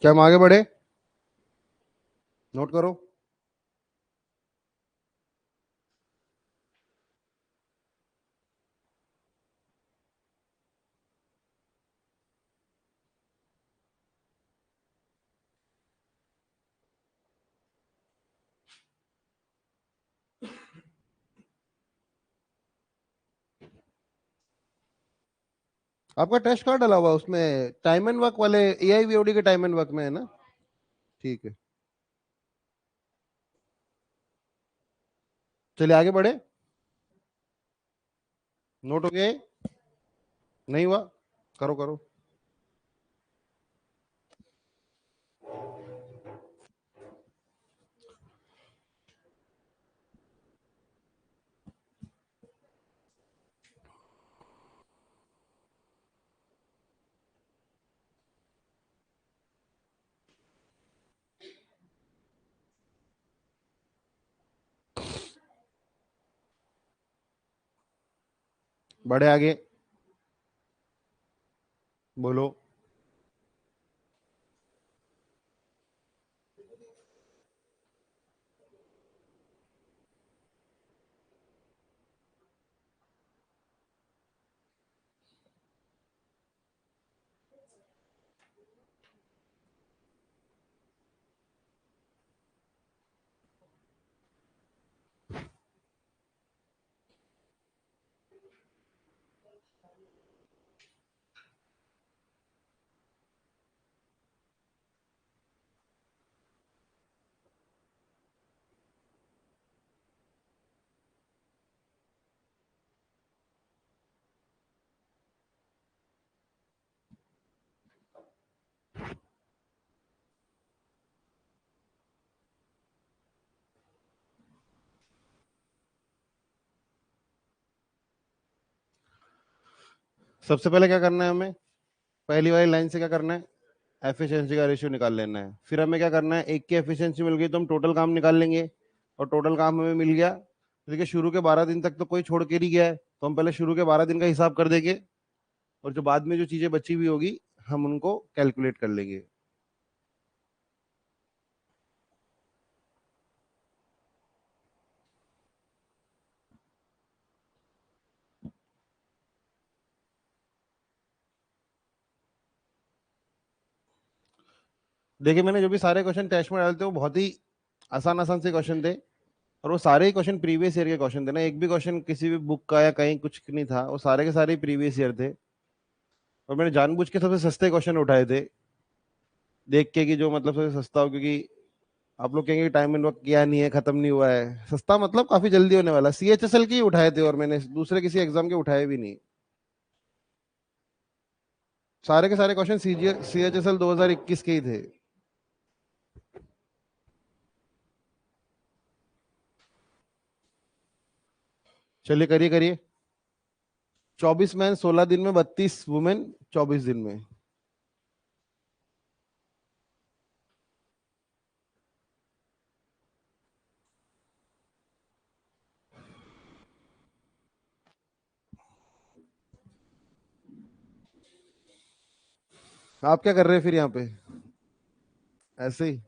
क्या हम आगे बढ़े? नोट करो। आपका टेस्ट कार्ड डाला हुआ है, उसमें टाइम एंड वर्क वाले एआई वीओडी के टाइम एंड वर्क में है ना? ठीक है, चलिए आगे बढ़े। नोट हो गया ये? नहीं हुआ? करो करो। बढ़े आगे। बोलो। सबसे पहले क्या करना है हमें? पहली वाली लाइन से क्या करना है? एफिशिएंसी का रेशियो निकाल लेना है। फिर हमें क्या करना है, एक की एफिशिएंसी मिल गई तो हम टोटल काम निकाल लेंगे। और टोटल काम हमें मिल गया, देखिए शुरू के 12 दिन तक तो कोई छोड़ के नहीं गया है, तो हम पहले शुरू के 12 दिन का हिसाब कर देंगे। और जो बाद में जो चीजें बची हुई होगी हम उनको कैलकुलेट कर लेंगे। देखिए मैंने जो भी सारे क्वेश्चन टेस्ट में डाले थे वो बहुत ही आसान आसान से क्वेश्चन थे। और वो सारे ही क्वेश्चन प्रीवियस ईयर के क्वेश्चन थे ना, एक भी क्वेश्चन किसी भी बुक का या कहीं कुछ नहीं था, वो सारे के सारे प्रीवियस ईयर थे। और मैंने जानबूझ के सबसे सस्ते क्वेश्चन उठाए थे, देख के कि जो मतलब सबसे सस्ता हो, क्योंकि आप लोग कहेंगे टाइम एंड वर्क किया नहीं है, खत्म नहीं हुआ है, सस्ता मतलब काफी जल्दी होने वाला। सीएचएसएल के ही उठाए थे और मैंने दूसरे किसी एग्जाम के उठाए भी नहीं। सारे के सारे क्वेश्चन सीएचएसएल 2021 के ही थे। चलिए करिए करिए। 24 मैन 16 दिन में, 32 वुमेन 24 दिन में। आप क्या कर रहे हैं फिर यहाँ पे? ऐसे ही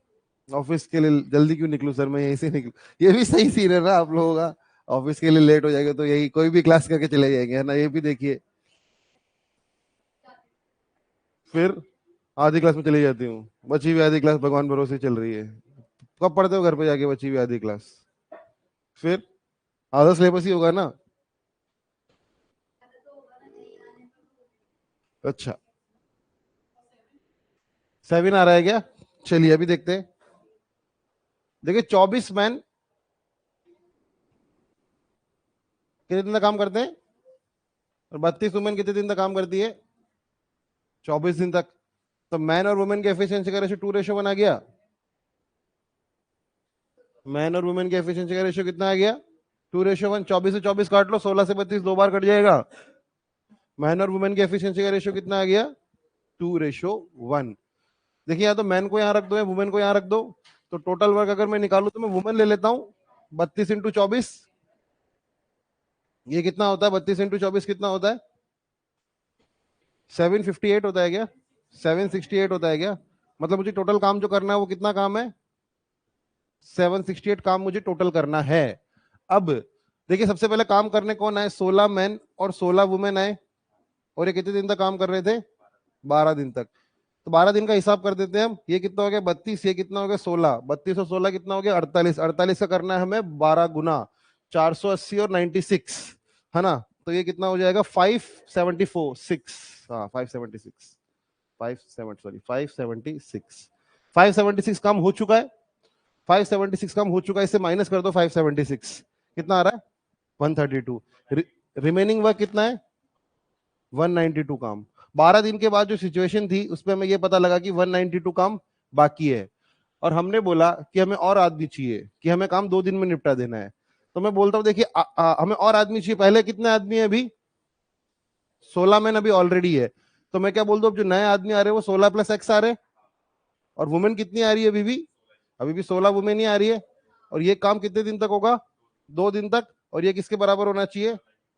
ऑफिस के लिए जल्दी क्यों निकलूं सर, मैं यहीं से निकलूं? ये भी सही सीन है ना आप लोगों का। ऑफिस के लिए लेट हो जाएगा तो यही कोई भी क्लास करके चले जाएंगे, है ना? ये भी देखिए। फिर आधी क्लास में चली जाती हूँ, बची हुई आधी क्लास भगवान भरोसे चल रही है। कब पढ़ते हो घर पे जाके बची हुई आधी क्लास? फिर आधा सिलेबस ही होगा ना। अच्छा, सेवन आ रहा है क्या? चलिए अभी देखते हैं। देखिए 24 मैन कितने दिन तक काम करते हैं, और 32 वुमेन कितने दिन तक काम करती है? 24 दिन तक। तो मैन और वुमेन की एफिशिएंसी का रेशियो 2:1 आ गया। मैन और वुमेन की एफिशिएंसी का रेशियो कितना आ गया? 2:1। 24 से 24 काट लो, 16 से 32 दो बार कट जाएगा। मैन और वुमेन की एफिशिएंसी का रेशियो कितना आ गया? 2:1। देखिए या तो मैन को यहाँ रख दो या वुमेन को यहाँ रख दो। तो टोटल वर्क अगर मैं निकालू तो मैं वुमेन ले लेता हूँ। 32 × 24, ये कितना होता है? 32 × 24 कितना होता है? 758 होता है क्या? 768 होता है क्या? मतलब मुझे टोटल काम जो करना है वो कितना काम है, 768 काम मुझे टोटल करना है। अब देखिए सबसे पहले काम करने कौन आए, 16 मैन और 16 वुमेन आए, और ये कितने दिन तक काम कर रहे थे, 12 दिन तक। तो 12 दिन का हिसाब कर देते हैं हम, ये कितना हो गया 32, ये कितना हो गया 16, 32 और 16 कितना हो गया 48, 48 का करना है हमें 12 गुना 480 और 96, है ना। तो ये कितना हो जाएगा 574 6, हाँ 576, 57 सॉरी 576, 576 काम हो चुका है, 576 काम हो चुका है, इससे माइनस कर दो 576, कितना आ रहा है 132। रिमेनिंग वर्क कितना है 192 काम। 12 दिन के बाद जो सिचुएशन थी उसमें हमें ये पता लगा कि 192 काम बाकी है, और हमने बोला कि हमें और आदमी चाहिए, कि हमें काम 2 दिन में निपटा देना है। तो मैं बोलता हूं देखिए हमें और आदमी चाहिए, पहले कितने आदमी है अभी 16 मैन अभी ऑलरेडी है। तो मैं क्या बोल दूं, अब जो नए आदमी आ रहे हैं वो 16 प्लस एक्स आ रहे हैं, और वुमेन कितनी आ रही है अभी भी 16 वुमेन ही आ रही है। और ये काम कितने दिन तक होगा, 2 दिन तक, और ये किसके बराबर होना चाहिए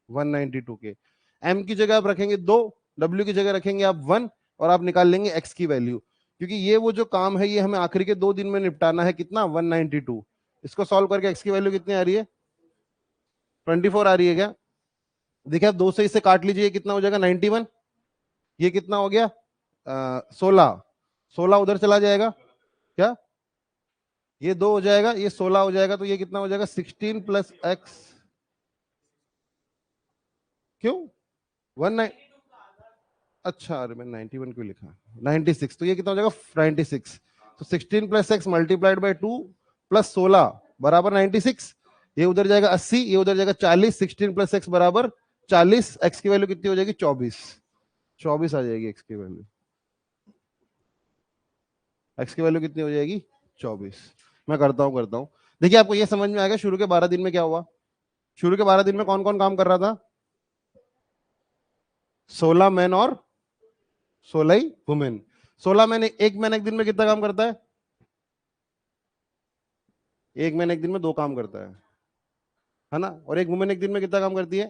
192 के। एम की जगह आप रखेंगे 2, डब्ल्यू की जगह रखेंगे आप 1, और आप निकाल लेंगे एक्स की वैल्यू, क्योंकि ये वो जो काम है ये हमें आखिरी के 2 दिन में निपटाना है, कितना 192। इसको सॉल्व करके एक्स की वैल्यू कितनी आ रही है 24 आ रही है क्या, देखिए आप 2 से इसे काट लीजिए, कितना हो जाएगा 91, ये कितना हो गया 16, 16 उधर चला जाएगा, क्या ये 2 हो जाएगा, ये 16 हो जाएगा, तो ये कितना हो जाएगा 16 प्लस एक्स, क्यों 19, अच्छा अरे मैंने 91 क्यों लिखा, 96, तो ये कितना हो जाएगा 96, तो 16 plus x multiplied by 2 plus 16 बराबर 96, ये उधर जाएगा 80, ये उधर जाएगा 40, 16 प्लस एक्स बराबर 40, एक्स की वैल्यू कितनी हो जाएगी 24, 24 आ जाएगी एक्स की वैल्यू, एक्स की वैल्यू कितनी हो जाएगी 24। मैं करता हूं देखिए आपको ये समझ में आ गया शुरू के 12 दिन में क्या हुआ। शुरू के 12 दिन में कौन कौन काम कर रहा था, 16 मैन और 16 ही वुमेन। 16 मैन, एक मैन एक दिन में कितना काम करता है, एक मैन एक दिन में 2 काम करता है ना, और एक वुमेन एक दिन में कितना काम करती है।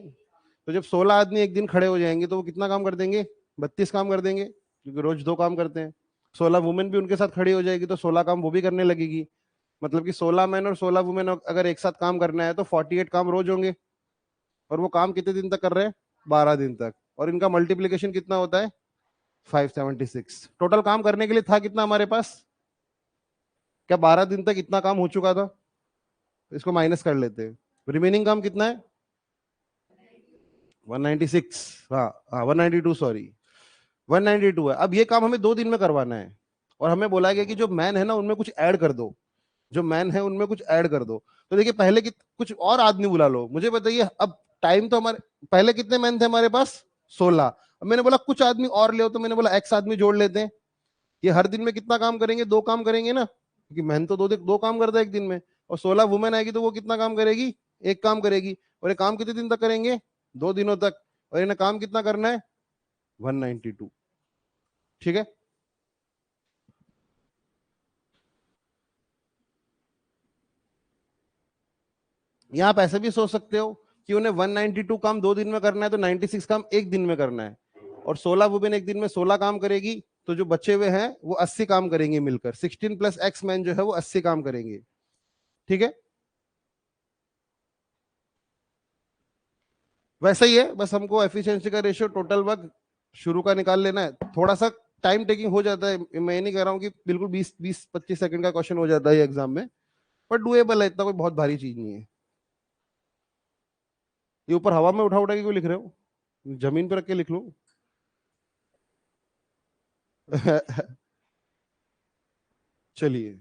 तो जब 16 आदमी एक दिन खड़े हो जाएंगे तो वो कितना काम कर देंगे, 32 काम कर देंगे, क्योंकि रोज 2 काम करते हैं। 16 वुमेन भी उनके साथ खड़ी हो जाएगी तो 16 काम वो भी करने लगेगी, मतलब कि 16 मैन और 16 वुमेन अगर एक साथ काम करना है तो 48 काम रोज होंगे, और वो काम कितने दिन तक कर रहे हैं 12 दिन तक, और इनका मल्टीप्लीकेशन कितना होता है 576। टोटल काम करने के लिए था कितना हमारे पास, क्या 12 दिन तक इतना काम हो चुका था, इसको माइनस कर लेते हैं, रिमेनिंग काम कितना है 196, हाँ हाँ 192 सॉरी 192 है। अब ये काम हमें 2 दिन में करवाना है, और हमें बोला गया कि जो मैन है ना उनमें कुछ ऐड कर दो, जो मैन है उनमें कुछ ऐड कर दो। तो देखिए पहले कि कुछ और आदमी बुला लो, मुझे बताइए अब टाइम तो हमारे पहले कितने मैन थे हमारे पास 16, अब मैंने बोला कुछ आदमी और ले, तो मैंने बोला एक्स आदमी जोड़ लेते हैं। ये हर दिन में कितना काम करेंगे 2 काम करेंगे ना, क्योंकि मैन तो 2 काम करता है एक दिन में, और 16 वुमेन आएगी तो वो कितना काम करेगी, 1 काम करेगी, और ये काम कितने दिन तक करेंगे 2 दिनों तक, और इन्हें काम कितना करना है 192, ठीक है। यहाँ आप ऐसे भी सोच सकते हो कि उन्हें 192 काम 2 दिन में करना है तो 96 काम एक दिन में करना है, और 16 वुमेन एक दिन में 16 काम करेगी, तो जो बचे हुए हैं वो 80 काम करेंगे मिलकर, 16 प्लस एक्स मैन जो है वो 80 काम करेंगे, ठीक है। वैसा ही है, बस हमको एफिशिएंसी का रेशियो टोटल वर्क शुरू का निकाल लेना है, थोड़ा सा टाइम टेकिंग हो जाता है, मैं नहीं कह रहा हूँ कि बिल्कुल 20-25 सेकंड का क्वेश्चन हो जाता है एग्जाम में, पर डुएबल है, इतना कोई बहुत भारी चीज नहीं है। ये ऊपर हवा में उठा उठा के क्यों लिख रहे हो, जमीन पर रख के लिख लो। चलिए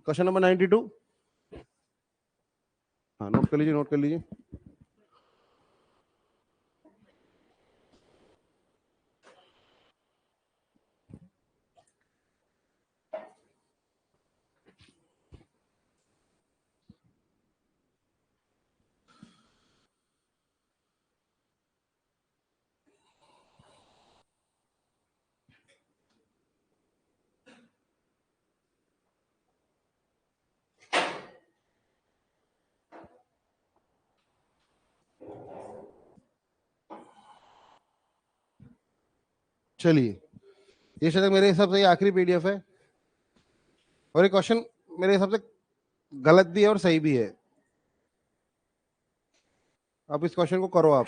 क्वेश्चन नंबर 92, हाँ नोट कर लीजिए नोट कर लीजिए। चलिए ये शायद मेरे हिसाब से ये आखिरी पीडीएफ है, और ये क्वेश्चन मेरे हिसाब से गलत भी है और सही भी है। आप इस क्वेश्चन को करो आप।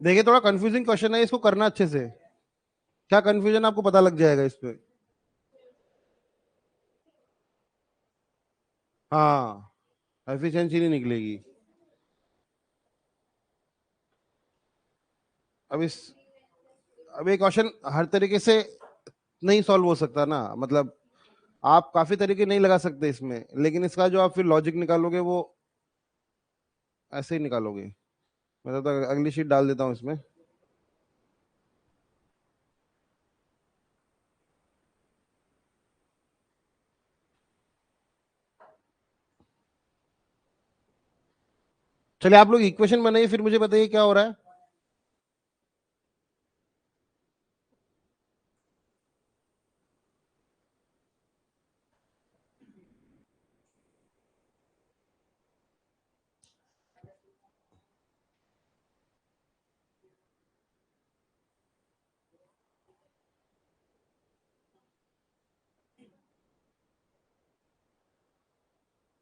देखिए थोड़ा कंफ्यूजिंग क्वेश्चन है, इसको करना अच्छे से। क्या कंफ्यूजन आपको पता लग जाएगा इस पे। हाँ, एफिशिएंसी नहीं निकलेगी। अब इस अब ये क्वेश्चन हर तरीके से नहीं सॉल्व हो सकता ना, मतलब आप काफी तरीके नहीं लगा सकते इसमें, लेकिन इसका जो आप फिर लॉजिक निकालोगे वो ऐसे ही निकालोगे। मैं तो अगली शीट डाल देता हूँ इसमें। चलिए आप लोग इक्वेशन बनाइए, फिर मुझे बताइए क्या हो रहा है।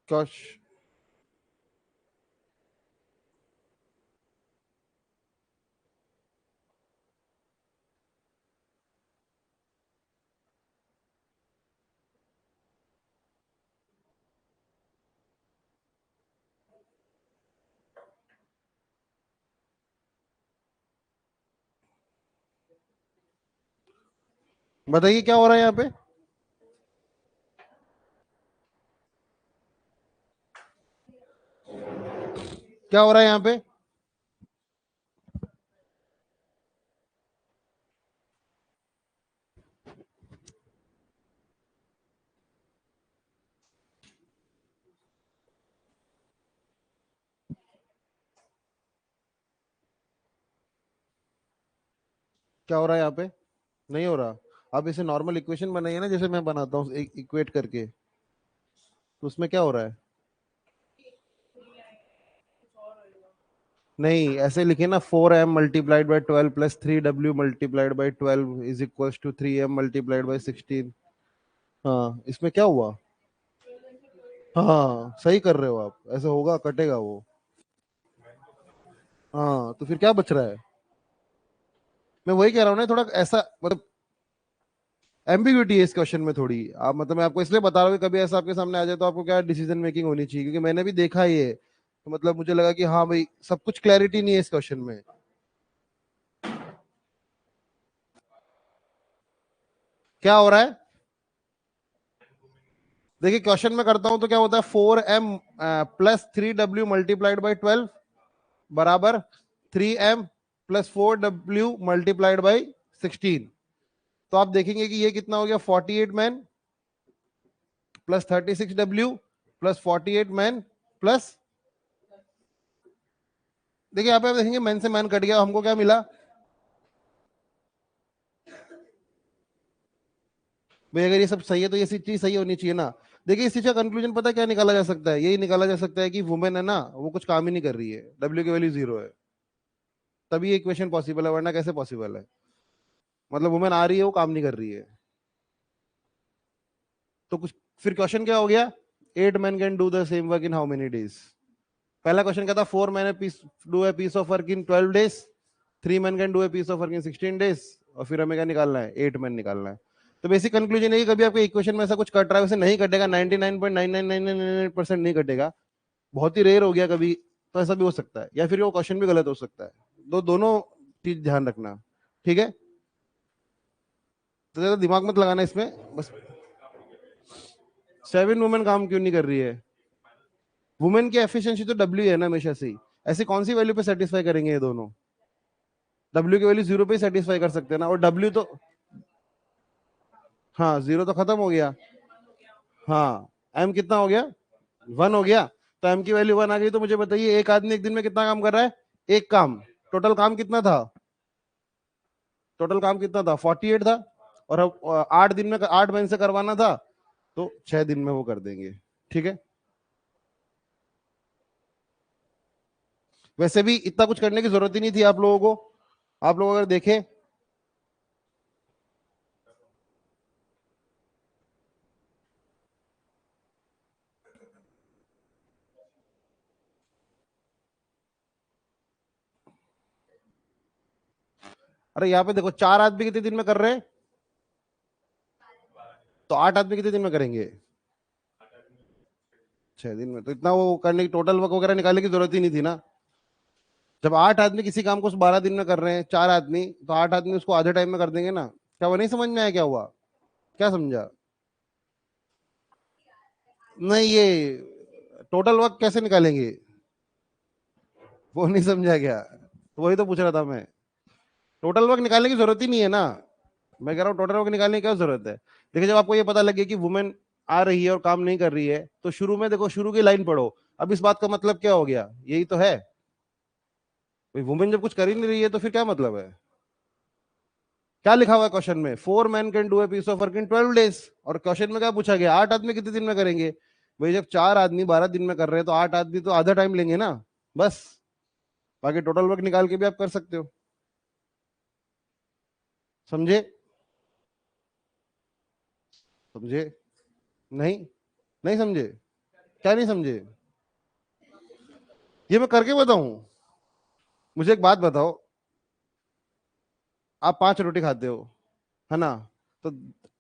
क्वेश्चन बताइए क्या हो रहा है यहाँ पे। क्या हो रहा है यहाँ पे। क्या हो रहा है यहाँ पे। नहीं हो रहा। आप इसे नॉर्मल इक्वेशन बनाइए ना, जैसे मैं बनाता हूँ इक्वेट करके, तो उसमें क्या हो रहा है। नहीं, ऐसे लिखे ना, 4m मल्टीप्लाइड बाई 12 प्लस 3w multiplied by 12 is equals to 3m multiplied by 16। हाँ, इसमें क्या हुआ। हाँ सही कर रहे हो आप, ऐसे होगा, कटेगा वो। हाँ तो फिर क्या बच रहा है। मैं वही कह रहा हूँ ना, थोड़ा ऐसा मतलब एम्बिग्यूटी है इस क्वेश्चन में थोड़ी। आप मतलब मैं आपको इसलिए बता रहा हूँ कि कभी ऐसा आपके सामने आ जाए तो आपको क्या डिसीजन मेकिंग होनी चाहिए, क्योंकि मैंने भी देखा ये, तो मतलब मुझे लगा कि हाँ भाई सब कुछ क्लैरिटी नहीं है इस क्वेश्चन में। क्या हो रहा है। देखिए क्वेश्चन में करता हूं तो क्या होता है, 4m plus 3w multiplied by 12 बराबर 3m plus 4w multiplied by 16। तो आप देखेंगे कि ये कितना हो गया, 48 man plus 36w plus 48 man plus, देखिए यहाँ पे आप देखेंगे मैन से मैन कट गया, हमको क्या मिला। भाई अगर ये सब सही है तो ये चीज सही होनी चाहिए ना। देखिए इस चीज का कंक्लूजन पता है क्या निकाला जा सकता है, यही निकाला जा सकता है कि वुमेन है ना, वो कुछ काम ही नहीं कर रही है, डब्ल्यू की वैल्यू 0 है, तभी ये इक्वेशन पॉसिबल है, वरना कैसे पॉसिबल है। मतलब वुमेन आ रही है, वो काम नहीं कर रही है। तो कुछ फिर क्वेश्चन क्या हो गया, 8 men can do the same work in how many days. पहला क्वेश्चन क्या था, 4 men do a piece of work in 12 days, 3 men can do a piece of work in 16 days, और फिर हमें क्या निकालना है, 8 men निकालना है। तो बेसिक कंक्लूजन है कि कभी आपके इक्वेशन में ऐसा कुछ कट रहा है, वैसे नहीं कटेगा, 99.99999% नहीं कटेगा, बहुत ही रेयर हो गया कभी, तो ऐसा भी हो सकता है, या फिर वो क्वेश्चन भी गलत हो सकता है। दोनों चीज ध्यान रखना, ठीक है। तो ज्यादा दिमाग मत लगाना इसमें बस। 7 वुमेन काम क्यों नहीं कर रही है। वुमेन की एफिशिएंसी तो डब्ल्यू है ना हमेशा से ही। ऐसी कौन सी वैल्यू पे सेटिस्फाई करेंगे ये दोनों। डब्ल्यू की वैल्यू 0 पे सेटिस्फाई कर सकते हैं ना, और डब्ल्यू तो, हाँ 0 तो खत्म हो गया। हाँ, एम कितना हो गया, 1 हो गया। तो एम की वैल्यू 1 आ गई, तो मुझे बताइए एक आदमी एक दिन में कितना काम कर रहा है, एक काम। टोटल काम कितना था, टोटल काम कितना था, 48 था, और अब 8 दिन में 8 महीने से करवाना था, तो 6 दिन में वो कर देंगे। ठीक है, वैसे भी इतना कुछ करने की जरूरत ही नहीं थी आप लोगों को। आप लोग अगर देखें, अरे यहाँ पे देखो, 4 आदमी कितने दिन में कर रहे हैं, तो 8 आदमी कितने दिन में करेंगे, 6 दिन में। तो इतना वो करने की, टोटल वर्क वगैरह निकालने की जरूरत ही नहीं थी ना। जब 8 आदमी किसी काम को 12 दिन में कर रहे हैं, 4 आदमी, तो 8 आदमी उसको आधे टाइम में कर देंगे ना। क्या वो नहीं समझ में आया, क्या हुआ, क्या समझा? नहीं, ये टोटल वर्क कैसे निकालेंगे, वो नहीं समझा क्या? तो वही तो पूछ रहा था मैं। टोटल वर्क निकालने की जरूरत ही नहीं है ना। मैं कह रहा हूँ टोटल वर्क निकालने की क्या जरूरत है। देखिए, जब आपको ये पता लगे कि वुमेन आ रही है और काम नहीं कर रही है, तो शुरू में देखो, शुरू की लाइन पढ़ो। अब इस बात का मतलब क्या हो गया, यही तो है। वुमेन जब कुछ कर ही नहीं रही है, तो फिर क्या मतलब है? क्या लिखा हुआ है क्वेश्चन में, 4 men can do a piece of work in 12 days। और क्वेश्चन में क्या पूछा गया, 8 आदमी कितने दिन में करेंगे। भाई जब 4 आदमी 12 दिन में कर रहे हैं, तो 8 आदमी तो आधा टाइम लेंगे ना, बस। बाकी टोटल वर्क निकाल के भी आप कर सकते हो। समझे? समझे? नहीं, नहीं समझे? क्या नहीं समझे? ये मैं करके बताऊं? मुझे एक बात बताओ, आप 5 रोटी खाते हो, है ना? तो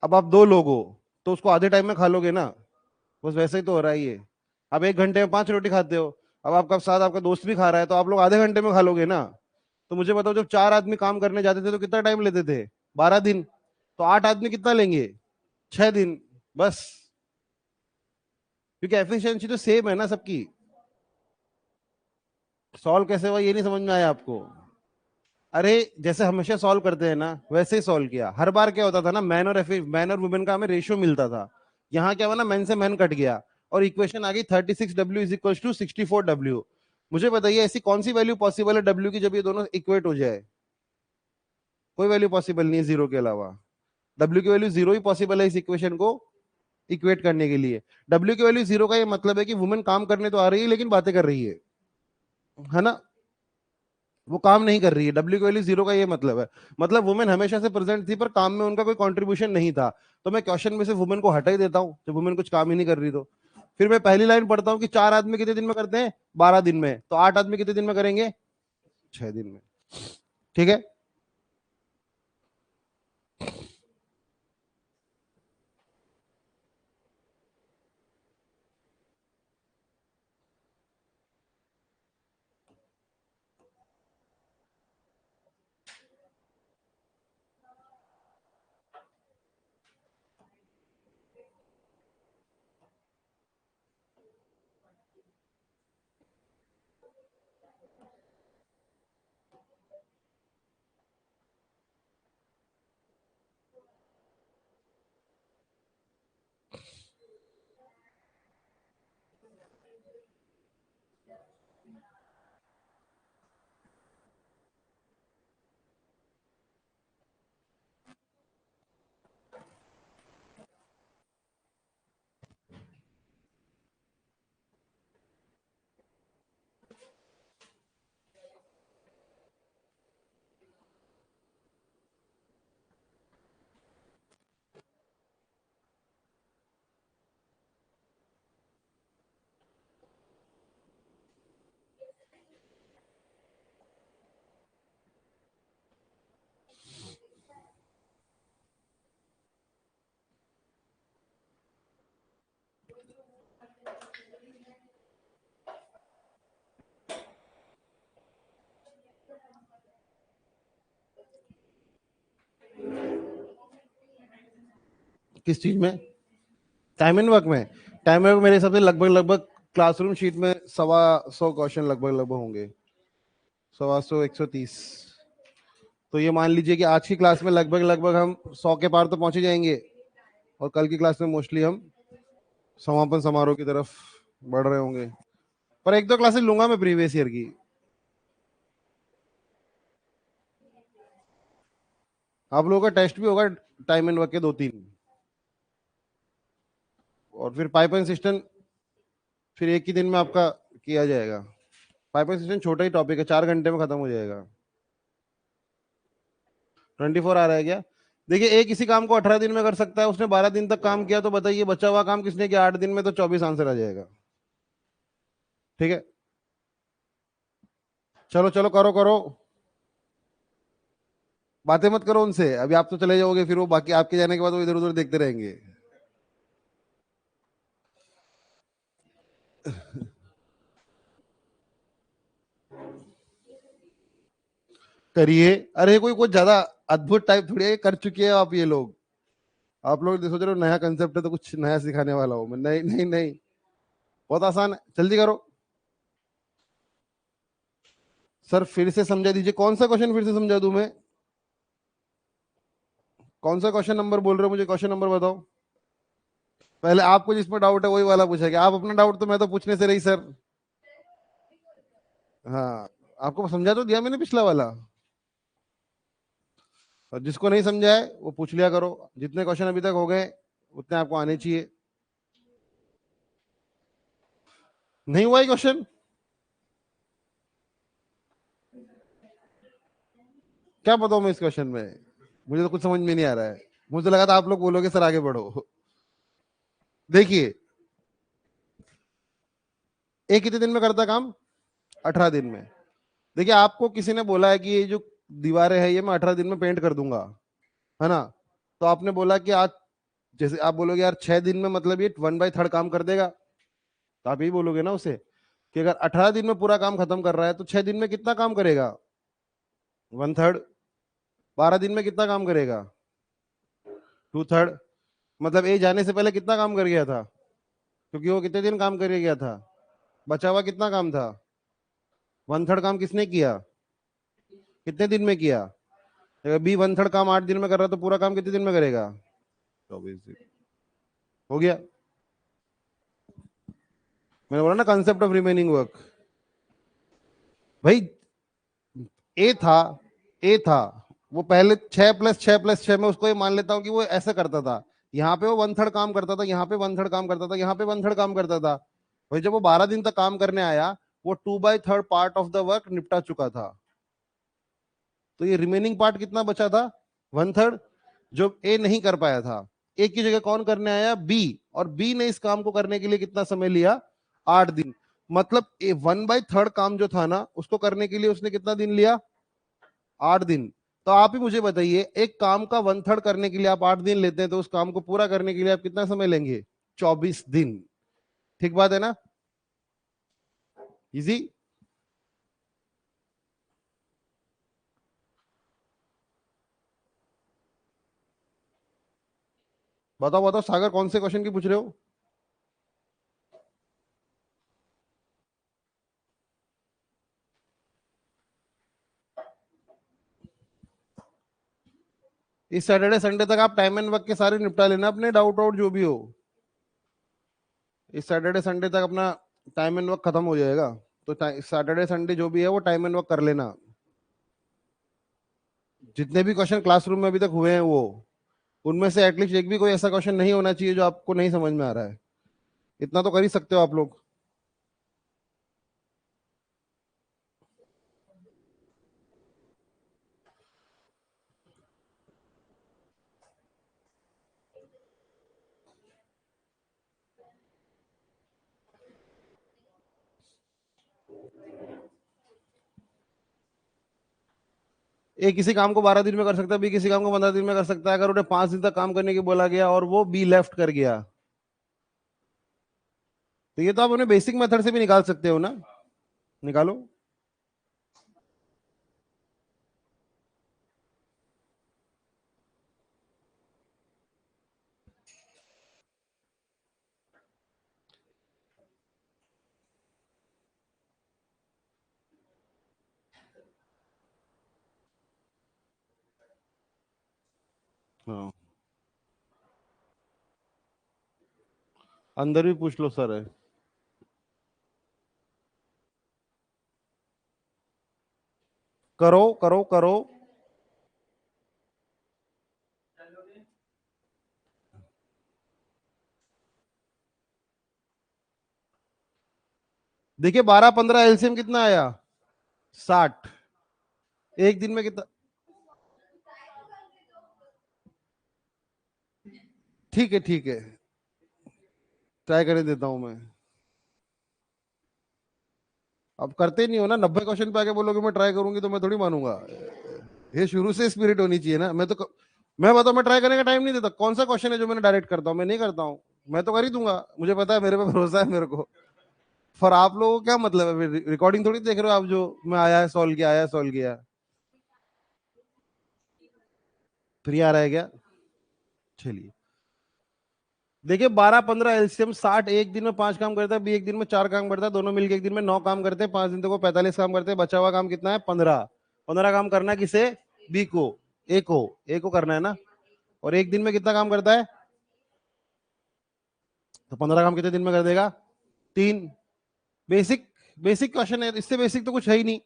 अब आप 2 लोग हो, तो उसको आधे टाइम में खा लोगे ना। बस वैसे ही तो हो रहा है ये। आप 1 घंटे में 5 रोटी खाते हो, अब आपका साथ आपका दोस्त भी खा रहा है, तो आप लोग आधे घंटे में खा लोगे ना। तो मुझे बताओ, जब 4 आदमी काम करने जाते थे, तो कितना टाइम लेते थे, 12 दिन। तो 8 आदमी कितना लेंगे, 6 दिन, बस। क्योंकि एफिशिएंसी तो सेम है ना सबकी। सॉल्व कैसे हुआ, ये नहीं समझ में आया आपको? अरे, जैसे हमेशा सॉल्व करते हैं ना, वैसे ही सॉल्व किया। हर बार क्या होता था ना, मैन और वुमेन का हमें रेशियो मिलता था। यहाँ क्या हुआ ना, मैन से मैन कट गया, और इक्वेशन आ गई 36W = 64W। मुझे बताइए, ऐसी कौन सी वैल्यू पॉसिबल है W की, जब ये दोनों इक्वेट हो जाए? कोई वैल्यू पॉसिबल नहीं है जीरो के अलावा। W की वैल्यू जीरो ही पॉसिबल है इस इक्वेशन को इक्वेट करने के लिए। W की वैल्यू जीरो का ये मतलब है कि वुमेन काम करने तो आ रही है, लेकिन बातें कर रही है ना। वो काम नहीं कर रही है, W की वैल्यू जीरो का ये मतलब है। मतलब वुमेन हमेशा से प्रेजेंट थी, पर काम में उनका कोई कंट्रीब्यूशन नहीं था। तो मैं क्वेश्चन में से वुमेन को हटा ही देता हूँ, जब वुमेन कुछ काम ही नहीं कर रही। तो फिर मैं पहली लाइन पढ़ता हूँ कि 4 आदमी कितने दिन में करते हैं, 12 दिन में। तो 8 आदमी कितने दिन में करेंगे, 6 दिन में। ठीक है। किस चीज में? टाइम एंड वर्क में? टाइम एंड वर्क मेरे हिसाब से लगभग लगभग क्लासरूम शीट में 125 क्वेश्चन लगभग लगभग होंगे, 125, 130। तो ये मान लीजिए कि आज की क्लास में लगभग लगभग हम 100 के पार तो पहुंच ही जाएंगे, और कल की क्लास में मोस्टली हम समापन समारोह की तरफ बढ़ रहे होंगे। पर 1-2 क्लासेस लूंगा मैं प्रीवियस ईयर की। आप लोगों का टेस्ट भी होगा टाइम एंड वर्क के 2-3, और फिर पाइप एंड सिस्टम फिर एक ही दिन में आपका किया जाएगा। पाइप एंड सिस्टम छोटा ही टॉपिक है, 4 घंटे में खत्म हो जाएगा। 24 आ रहा है क्या? देखिए, एक इसी काम को 18 दिन में कर सकता है, उसने 12 दिन तक काम किया, तो बताइए बचा हुआ काम किसने किया 8 दिन में? तो 24 आंसर आ जाएगा। ठीक है, चलो चलो करो करो, बातें मत करो उनसे, अभी आप तो चले जाओगे, फिर वो बाकी आपके जाने के बाद वो इधर उधर देखते रहेंगे। करिए, अरे कोई कुछ ज्यादा अद्भुत टाइप थोड़ी है, कर चुके हैं आप ये लोग। आप लोग सोच रहे हो नया कंसेप्ट है तो कुछ नया सिखाने वाला हूं मैं, नहीं नहीं नहीं, बहुत आसान है, जल्दी करो। सर फिर से समझा दीजिए, कौन सा क्वेश्चन फिर से समझा दूं मैं? कौन सा क्वेश्चन नंबर बोल रहे हो, मुझे क्वेश्चन नंबर बताओ। पहले आपको जिसमें डाउट है वही वाला पूछेगा, आप अपना डाउट तो मैं तो पूछने से रही सर। हाँ, आपको समझा तो दिया मैंने पिछला वाला, और जिसको नहीं समझा है वो पूछ लिया करो, जितने क्वेश्चन अभी तक हो गए उतने आपको आने चाहिए। नहीं हुआ ही क्वेश्चन? क्या बताऊं मैं इस क्वेश्चन में, मुझे तो कुछ समझ में नहीं आ रहा है। मुझे लगा था आप लोग बोलोगे सर आगे बढ़ो। देखिए, एक कितने दिन में करता काम? 18 दिन में। देखिए, आपको किसी ने बोला है कि ये जो दीवारें हैं ये मैं 18 दिन में पेंट कर दूंगा, है ना? तो आपने बोला कि आज, जैसे आप बोलोगे यार 6 दिन में मतलब ये 1/3 काम कर देगा, तो आप यही बोलोगे ना उसे कि अगर 18 दिन में पूरा काम खत्म कर रहा है तो 6 दिन में कितना काम करेगा? 1/3। 12 दिन में कितना काम करेगा? 2/3। मतलब ए जाने से पहले कितना काम कर गया था? क्योंकि वो कितने दिन काम कर गया था, बचा हुआ कितना काम था? 1/3 काम किसने किया? कितने दिन में किया? अगर बी 1/3 काम 8 दिन में कर रहा है तो पूरा काम कितने दिन में करेगा? 24 दिन। हो गया। मैंने बोला ना, कंसेप्ट ऑफ रिमेनिंग वर्क। भाई, ए था, ए था, वो पहले 6 + 6 + 6 में उसको ये मान लेता हूँ कि वो ऐसा करता था, यहाँ पे वो 1/3 काम करता था, यहाँ पे 1/3 काम करता था, यहाँ पे 1/3 काम करता था। भाई जब वो 12 दिन तक काम करने आया, वो 2/3 पार्ट ऑफ द वर्क निपटा चुका था, तो ये रिमेनिंग पार्ट कितना बचा था? 1/3, जो ए नहीं कर पाया था। ए की जगह कौन करने आया? बी। और बी ने इस काम को करने के लिए कितना समय लिया? 8 दिन। मतलब ए 1/3 काम जो था ना उसको करने के लिए उसने कितना दिन लिया? 8 दिन। तो आप ही मुझे बताइए, एक काम का 1/3 करने के लिए आप 8 दिन लेते हैं, तो उस काम को पूरा करने के लिए आप कितना समय लेंगे? 24 दिन। ठीक बात है ना? इजी। बताओ बताओ सागर, कौन से क्वेश्चन की पूछ रहे हो? इस सैटरडे संडे तक आप टाइम एंड वर्क के सारे निपटा लेना, अपने डाउट आउट जो भी हो। इस सैटरडे संडे तक अपना टाइम एंड वर्क खत्म हो जाएगा, तो सैटरडे संडे जो भी है वो टाइम एंड वर्क कर लेना। जितने भी क्वेश्चन क्लासरूम में अभी तक हुए हैं वो, उनमें से एटलीस्ट एक भी कोई ऐसा क्वेश्चन नहीं होना चाहिए जो आपको नहीं समझ में आ रहा है। इतना तो कर ही सकते हो आप लोग। ए किसी काम को 12 दिन में कर सकता है, बी किसी काम को 15 दिन में कर सकता है। अगर उन्हें 5 दिन तक काम करने की बोला गया और वो बी लेफ्ट कर गया, तो ये तो आप उन्हें बेसिक मेथड से भी निकाल सकते हो ना। निकालो। हाँ, अंदर भी पूछ लो सर है। करो करो करो। देखिए 12-15 एलसीएम कितना आया, 60। एक दिन में कितना, ठीक है ठीक है, ट्राई करने देता हूं मैं। अब करते नहीं हो ना, 90 क्वेश्चन पे आके बोलोगे मैं ट्राई करूंगी तो मैं थोड़ी मानूंगा। ये शुरू से स्पिरिट होनी चाहिए ना। मैं बताऊं, मैं ट्राई करने का टाइम नहीं देता। कौन सा क्वेश्चन है जो मैंने डायरेक्ट करता हूं, मैं नहीं करता हूं। मैं तो कर ही दूंगा, मुझे पता है, मेरे पे भरोसा है मेरे को। फॉर आप लोगों को क्या मतलब है, रिकॉर्डिंग थोड़ी देख रहे हो आप, जो मैं आया है सॉल्व किया, आया सॉल्व किया। फ्री आ रहा है क्या? चलिए देखिए, 12-15 एलसीएम 60, एक दिन में 5 काम करता है, बी एक दिन में 4 काम करता है, दोनों मिलकर एक दिन में 9 काम करते हैं, 5 दिन तक वो 45 काम करते हैं। बचा हुआ काम कितना है, 15। 15 काम करना है किसे, बी को, ए को करना है ना। और एक दिन में कितना काम करता है, तो 15 काम कितने दिन में कर देगा, 3। बेसिक, बेसिक क्वेश्चन है, इससे बेसिक तो कुछ है ही नहीं।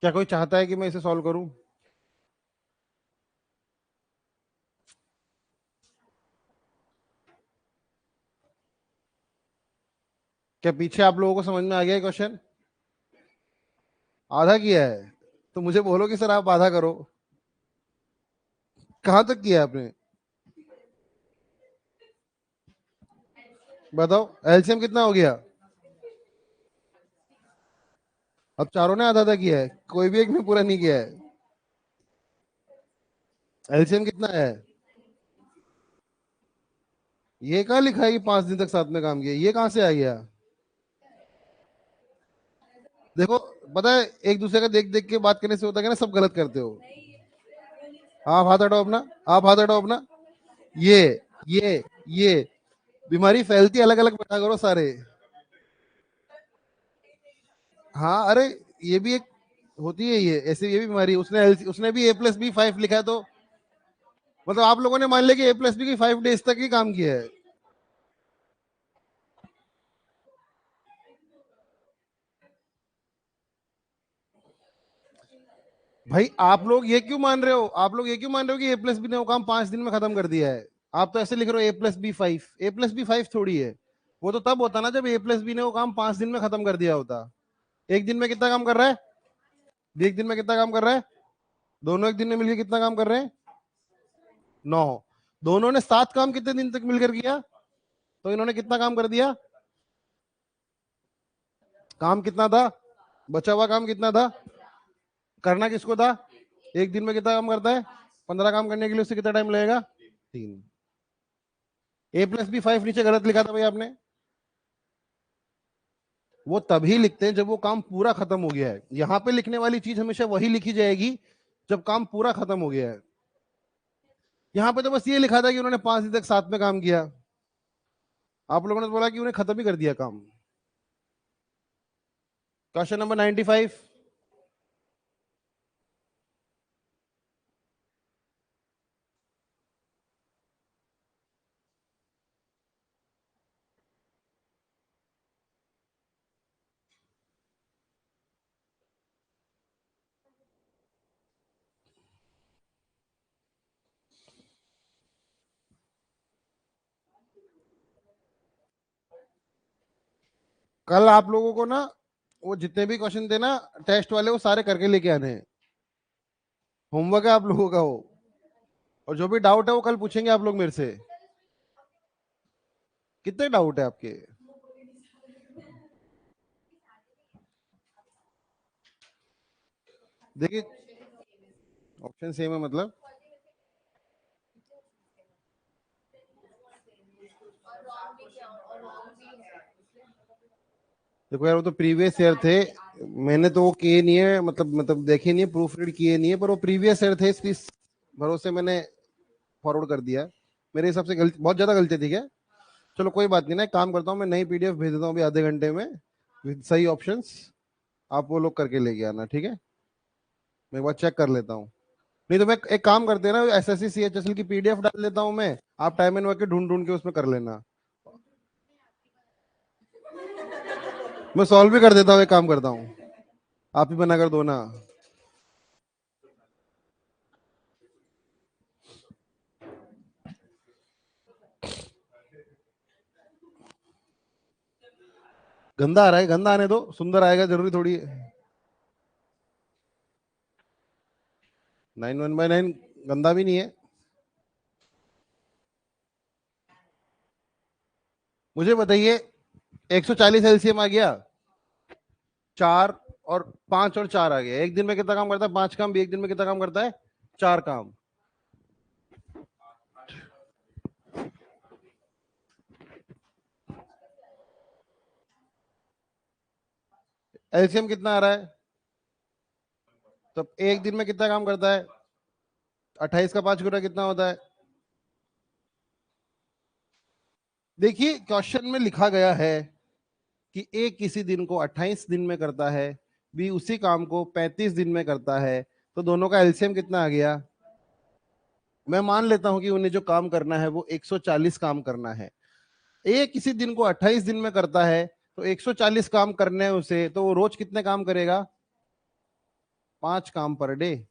क्या कोई चाहता है कि मैं इसे सॉल्व करूं? क्या पीछे आप लोगों को समझ में आ गया क्वेश्चन? आधा किया है तो मुझे बोलो कि सर आप आधा करो। कहां तक किया है आपने, बताओ। एलसीएम कितना हो गया? अब चारों ने आधा आधा किया है, कोई भी एक ने पूरा नहीं किया है। एलसीएम कितना है? ये कहाँ लिखा है कि 5 दिन तक साथ में काम किया, ये कहाँ से आ गया? देखो, पता है एक दूसरे का देख देख के बात करने से होता है कि ना, सब गलत करते हो। आप हाथ हटाओ अपना, आप हाथ हटाओ अपना। ये ये बीमारी फैलती अलग अलग बैठा करो सारे। हाँ अरे, ये भी एक होती है, ये ऐसे ये भी बीमारी। उसने भी A+B 5 लिखा है, तो मतलब आप लोगों ने मान लिया कि A+B की 5 डेज तक ही काम किया है। भाई आप लोग ये क्यों मान रहे हो, आप लोग ये क्यों मान रहे हो कि A+B ने वो काम 5 दिन में खत्म कर दिया है? आप तो ऐसे लिख रहे हो A+B 5, A+B 5 थोड़ी है। वो तो तब होता ना जब A+B ने वो काम 5 दिन में खत्म कर दिया होता। एक दिन में कितना काम कर रहा है, एक दिन में कितना काम कर रहा है, दोनों एक दिन में मिलकर कितना काम कर रहे हैं, 9। दोनों ने 7 काम कितने दिन तक मिलकर किया, तो इन्होंने कितना काम कर दिया, काम कितना था, बचा हुआ काम कितना था, करना किसको था। एक दिन में कितना काम करता है, 15 काम करने के लिए उससे कितना टाइम लगेगा, 3। A+B 5 नीचे गलत लिखा था भाई आपने। वो तभी लिखते हैं जब वो काम पूरा खत्म हो गया है। यहाँ पे लिखने वाली चीज हमेशा वही लिखी जाएगी जब काम पूरा खत्म हो गया है। यहाँ पे तो बस ये लिखा था कि उन्होंने 5 दिन तक साथ में काम किया। आप लोगों ने तो बोला कि उन्हें खत्म ही कर दिया काम। Question number 95। कल आप लोगों को ना, वो जितने भी क्वेश्चन थे ना टेस्ट वाले, वो सारे करके लेके आने हैं। होमवर्क है आप लोगों का वो। और जो भी डाउट है वो कल पूछेंगे आप लोग मेरे से। कितने डाउट है आपके? देखिए, ऑप्शन सेम है मतलब, देखो यार वो तो प्रीवियस ईयर थे। मैंने तो वो किए नहीं है, मतलब देखे नहीं है, प्रूफ रीड किए नहीं है, पर वो प्रीवियस ईयर थे, इसलिए भरोसे मैंने फॉरवर्ड कर दिया। मेरे हिसाब से गलती, बहुत ज्यादा गलती थी क्या? चलो कोई बात नहीं ना, एक काम करता हूँ मैं, नई पीडीएफ भेज देता हूँ अभी आधे घंटे में विद सही ऑप्शंस। आप वो लोग करके लेके आना, ठीक है? मैं एक बार चेक कर लेता हूँ। नहीं तो मैं एक काम करते हैं ना, SSC CHSL की पीडीएफ डाल देता हूँ मैं। आप टाइम एंड वर्क के ढूंढ ढूंढ के उसमें कर लेना। मैं सॉल्व भी कर देता हूँ, एक काम करता हूँ, आप ही बना कर दो ना। गंदा आ रहा है, गंदा आने दो, सुंदर आएगा जरूरी थोड़ी है। 9 1/9 गंदा भी नहीं है। मुझे बताइए, 140 एलसीएम आ गया, 4 और 5 और 4 आ गया, एक दिन में कितना काम करता है? 5 काम भी एक दिन में कितना काम करता है? 4 काम। एलसीएम कितना आ रहा है? तो एक दिन में कितना काम करता है? 28 का 5 गुना कितना होता है? देखिए क्वेश्चन में लिखा गया है कि ए किसी दिन को 28 दिन में करता है, बी उसी काम को 35 दिन में करता है, तो दोनों का एलसीएम कितना आ गया? मैं मान लेता हूं कि उन्हें जो काम करना है वो 140 काम करना है। ए किसी दिन को 28 दिन में करता है, तो 140 काम करने हैं उसे, तो वो रोज कितने काम करेगा? 5 काम पर डे।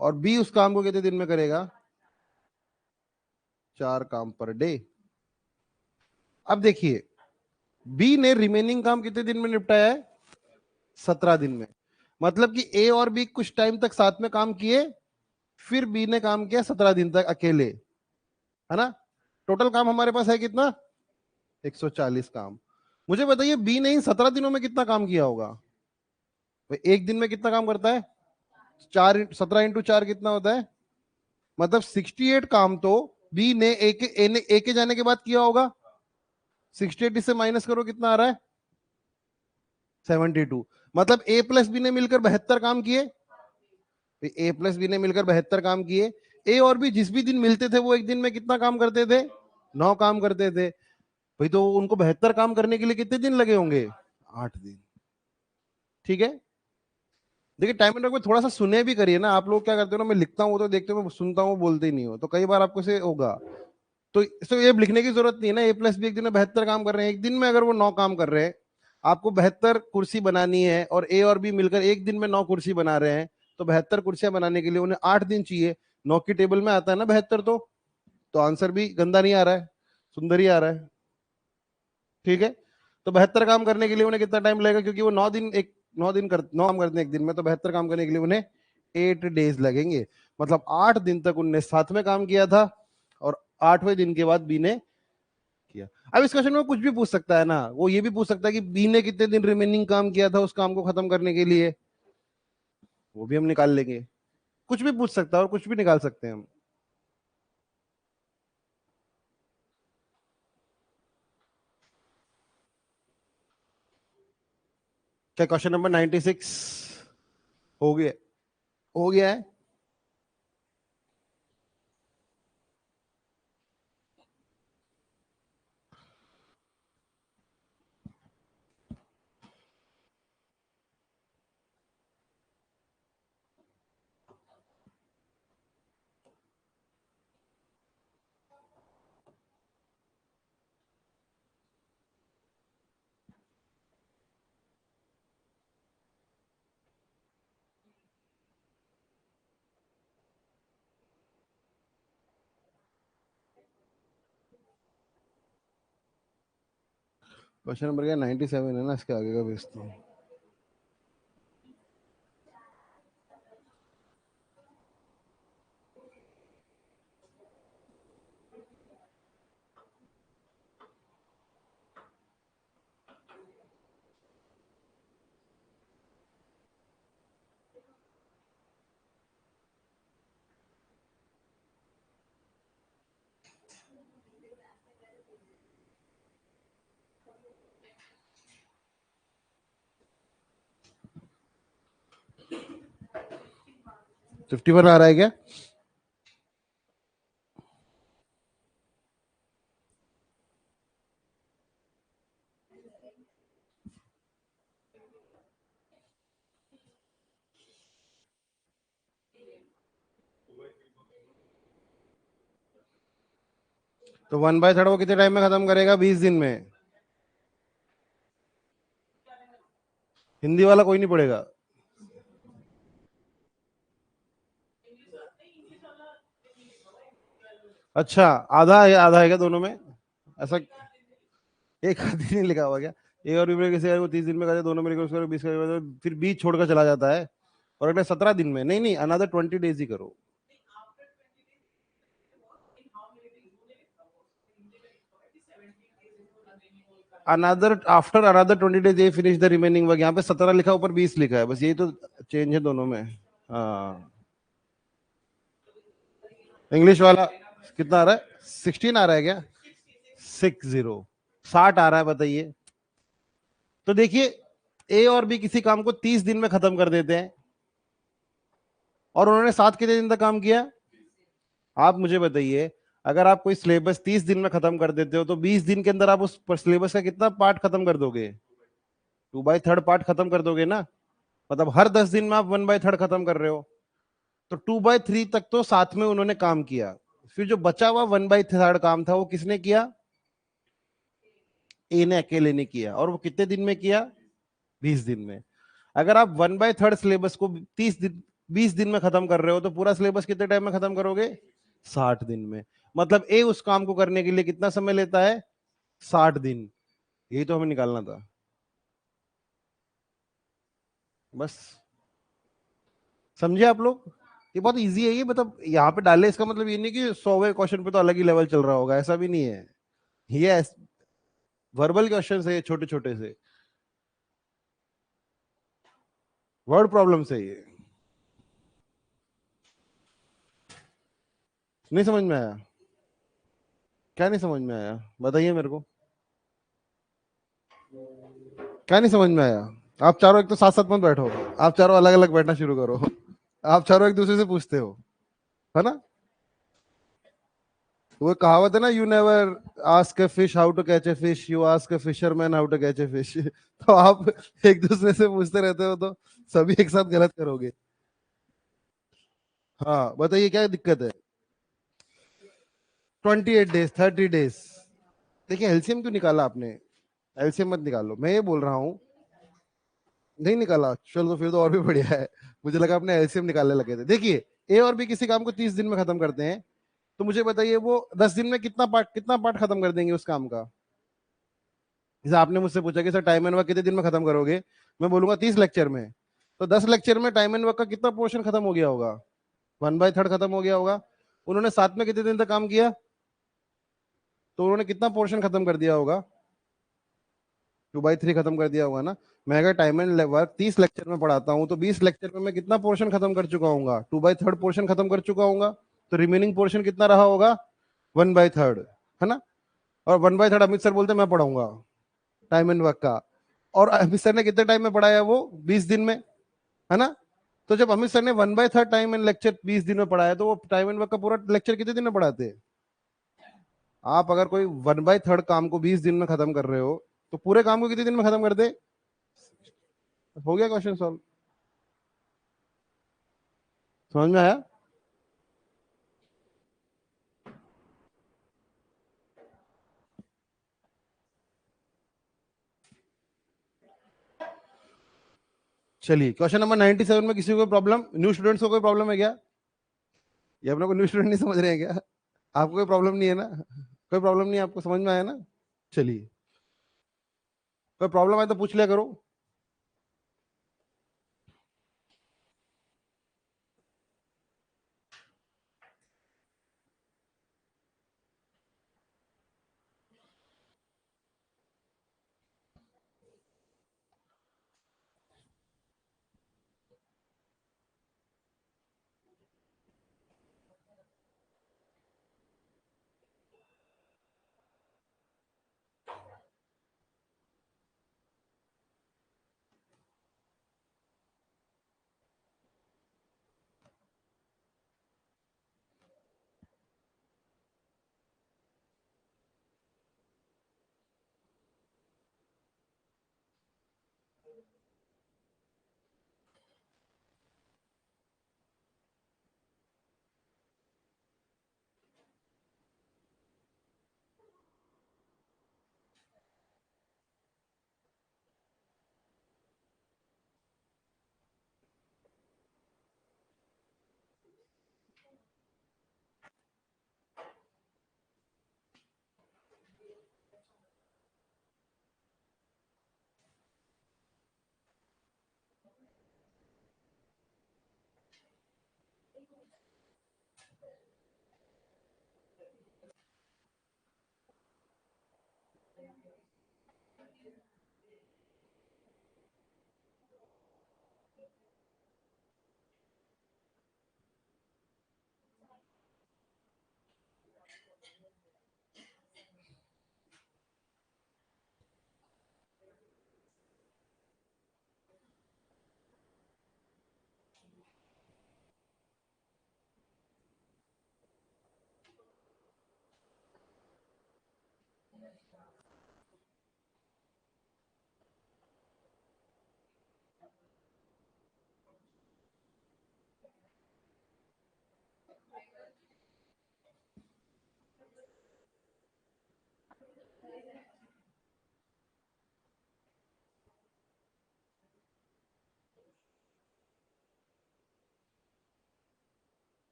और बी उस काम को कितने दिन में करेगा? 4 काम पर डे। अब देखिए, बी ने रिमेनिंग काम कितने दिन में निपटाया है? 17 दिन में। मतलब कि ए और बी कुछ टाइम तक साथ में काम किए, फिर बी ने काम किया 17 दिन तक अकेले, है ना? टोटल काम हमारे पास है कितना? 140 काम। मुझे बताइए बी ने इन 17 दिनों में कितना काम किया होगा? एक दिन में कितना काम करता है? 17 × 4 कितना होता है? मतलब 68 काम तो बी ने ए के जाने के बाद किया होगा। 68 से माइनस करो, कितना आ रहा है? 72। मतलब ए प्लस बी ने मिलकर 72 काम किए। ए प्लस बी ने मिलकर 72 काम किए। ए और बी जिस भी दिन मिलते थे वो एक दिन में कितना काम करते थे? 9 काम करते थे। भाई तो उनको 72 काम करने के लिए कितने दिन लगे होंगे? 8 दिन। ठीक है। देखिए टाइम एंड में थोड़ा सा सुने भी करिए ना। आप लोग क्या करते हो ना, मैं लिखता हूँ तो देखते हो, मैं सुनता हूँ बोलते ही नहीं हो, तो कई बार आपको से होगा। तो ये लिखने की जरूरत नहीं है ना, ए प्लस बी एक दिन में 72 काम कर रहे हैं, एक दिन में अगर वो 9 काम कर रहे हैं, आपको 72 कुर्सी बनानी है, और ए और बी मिलकर एक दिन में 9 कुर्सी बना रहे हैं, तो 72 कुर्सियां बनाने के लिए उन्हें 8 दिन चाहिए। 9 की टेबल में आता है ना 72, तो आंसर भी गंदा नहीं आ रहा है, सुंदर ही आ रहा है। ठीक है। तो 72 काम करने के लिए उन्हें कितना टाइम लगेगा? क्योंकि वो 9 दिन, 9 काम करते हैं एक दिन में, तो 72 काम करने के लिए उन्हें 8 डेज लगेंगे। मतलब 8 दिन तक उनने साथ में काम किया था, और 8वें दिन के बाद बी ने किया। अब इस क्वेश्चन में कुछ भी पूछ सकता है ना, वो ये भी पूछ सकता है कि बी ने कितने दिन रिमेनिंग काम किया था उस काम को खत्म करने के लिए, वो भी हम निकाल लेंगे। कुछ भी पूछ सकता है और कुछ भी निकाल सकते हैं हम। क्या क्वेश्चन नंबर 96 हो गया? हो गया है। क्वेश्चन नंबर क्या 97 है ना, इसके आगे का भेजता हूँ। फिफ्टी वन आ रहा है क्या? तो 1/3 वो कितने टाइम में खत्म करेगा? 20 दिन में। हिंदी वाला कोई नहीं पढ़ेगा। अच्छा, आधा है, आधा है क्या दोनों में? ऐसा एक आदमी नहीं लिखा हुआ क्या? ए और बी में किसी को 30 दिन में करते, दोनों मिलकर उसको 20 का, फिर बीच छोड़कर चला जाता है, और अगले 17 दिन में, नहीं नहीं, अनदर 20 डेज ही करो। अनदर आफ्टर अनदर 20 डेज ये फिनिश द रिमेनिंग वर्क, यहाँ पे 17 लिखा ऊपर 20 लिखा है, बस यही तो चेंज है दोनों में। हाँ, इंग्लिश वाला कितना आ रहा है? 16 आ रहा है क्या? 60, 60 आ रहा है, बताइए। तो देखिए, ए और बी किसी काम को 30 दिन में खत्म कर देते हैं, और उन्होंने 7 कितने दिन तक काम किया? आप मुझे बताइए, अगर आप कोई सिलेबस 30 दिन में खत्म कर देते हो, तो 20 दिन के अंदर आप उस सिलेबस का कितना पार्ट खत्म कर दोगे? 2/3 पार्ट खत्म कर दोगे ना। मतलब हर 10 दिन में आप 1/3 खत्म कर रहे हो, तो 2/3 तक तो साथ में उन्होंने काम किया। फिर जो बचा हुआ 1/3 काम था, वो किसने किया? ए ने अकेले ने किया, और वो कितने दिन में किया? 20 दिन में। अगर आप 1/3 सिलेबस को 30 दिन 20 दिन में खत्म कर रहे हो, तो पूरा सिलेबस कितने टाइम में खत्म करोगे? 60 दिन में। मतलब ए उस काम को करने के लिए कितना समय लेता है? 60 दिन। यही तो हमें निकालना था, बस। समझे आप लोग? ये बहुत इजी है, ये मतलब यहाँ पे डाले, इसका मतलब ये नहीं कि 100वें क्वेश्चन पे तो अलग ही लेवल चल रहा होगा, ऐसा भी नहीं है। ये वर्बल क्वेश्चन है, छोटे छोटे से वर्ड प्रॉब्लम से। ये नहीं समझ में आया? क्या नहीं समझ में आया, बताइए मेरे को। क्या नहीं समझ में आया? आप चारों एक तो साथ साथ मत बैठो, आप चारों अलग अलग बैठना शुरू करो। आप चारों एक दूसरे से पूछते हो, है ना? वो कहावत है ना, you never ask a fish how to catch a fish, you ask a fisherman how to catch a fish. तो आप एक दूसरे से पूछते रहते हो, तो सभी एक साथ गलत करोगे। हाँ, बताइए क्या दिक्कत है? 28 डेज, 30 डेज। देखिए, एलसीएम क्यों निकाला आपने? एलसीएम मत निकालो, मैं ये बोल रहा हूँ। नहीं निकाला, चलो तो फिर तो और भी बढ़िया है। मुझे लगा आपने एलसीएम निकालने लगे थे। देखिए, ए और बी किसी काम को 30 दिन में खत्म करते हैं, तो मुझे बताइए वो 10 दिन में कितना पार्ट खत्म कर देंगे उस काम का? जैसे आपने मुझसे पूछा कि सर टाइम एंड वर्क कितने दिन में खत्म करोगे, मैं बोलूंगा 30 लेक्चर में। तो 10 लेक्चर में टाइम एंड वर्क का कितना पोर्शन खत्म हो गया होगा? 1/3 खत्म हो गया होगा। उन्होंने साथ में कितने दिन तक काम किया, तो उन्होंने कितना पोर्शन खत्म कर दिया होगा? 2/3 खत्म कर दिया होगा ना। मैं अगर टाइम एंड वर्क 30 लेक्चर में पढ़ाता हूँ, तो 20 लेक्चर में मैं कितना पोर्शन खत्म कर चुका हूँ? 2/3 पोर्शन खत्म कर चुका हूँ। तो रिमेनिंग पोर्शन कितना रहा होगा? 1/3, है ना? और 1/3 अमित सर बोलते मैं पढ़ाऊंगा टाइम एंड वर्क का। और अमित सर ने कितने टाइम में पढ़ाया वो? 20 दिन में, है ना? तो जब अमित सर ने 1/3 टाइम एंड लेक्चर 20 दिन में पढ़ाया, तो वो टाइम एंड वर्क का पूरा लेक्चर कितने दिन में पढ़ाते? आप अगर कोई 1/3 काम को 20 दिन में खत्म कर रहे हो, तो पूरे काम को कितने दिन में खत्म कर दे? हो गया क्वेश्चन सॉल्व। समझ में आया? चलिए, क्वेश्चन नंबर 97 में किसी को प्रॉब्लम, न्यू स्टूडेंट्स को कोई प्रॉब्लम है क्या? ये अपने को न्यू स्टूडेंट नहीं समझ रहे हैं क्या? आपको कोई प्रॉब्लम नहीं है ना? कोई प्रॉब्लम नहीं है, आपको समझ में आया ना? चलिए, कोई प्रॉब्लम आए तो पूछ लिया करो।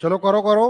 चलो करो करो।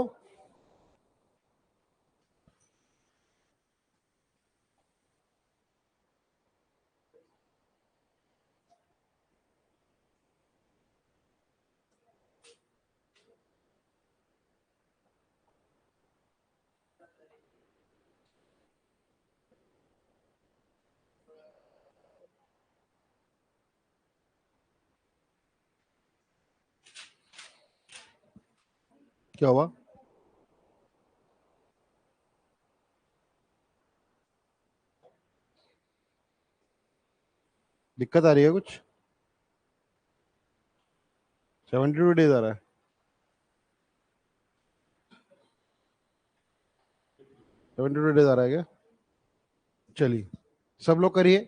क्या हुआ? दिक्कत आ रही है कुछ? 72 डेज आ रहा है? 72 डेज आ रहा है क्या? चलिए सब लोग करिए।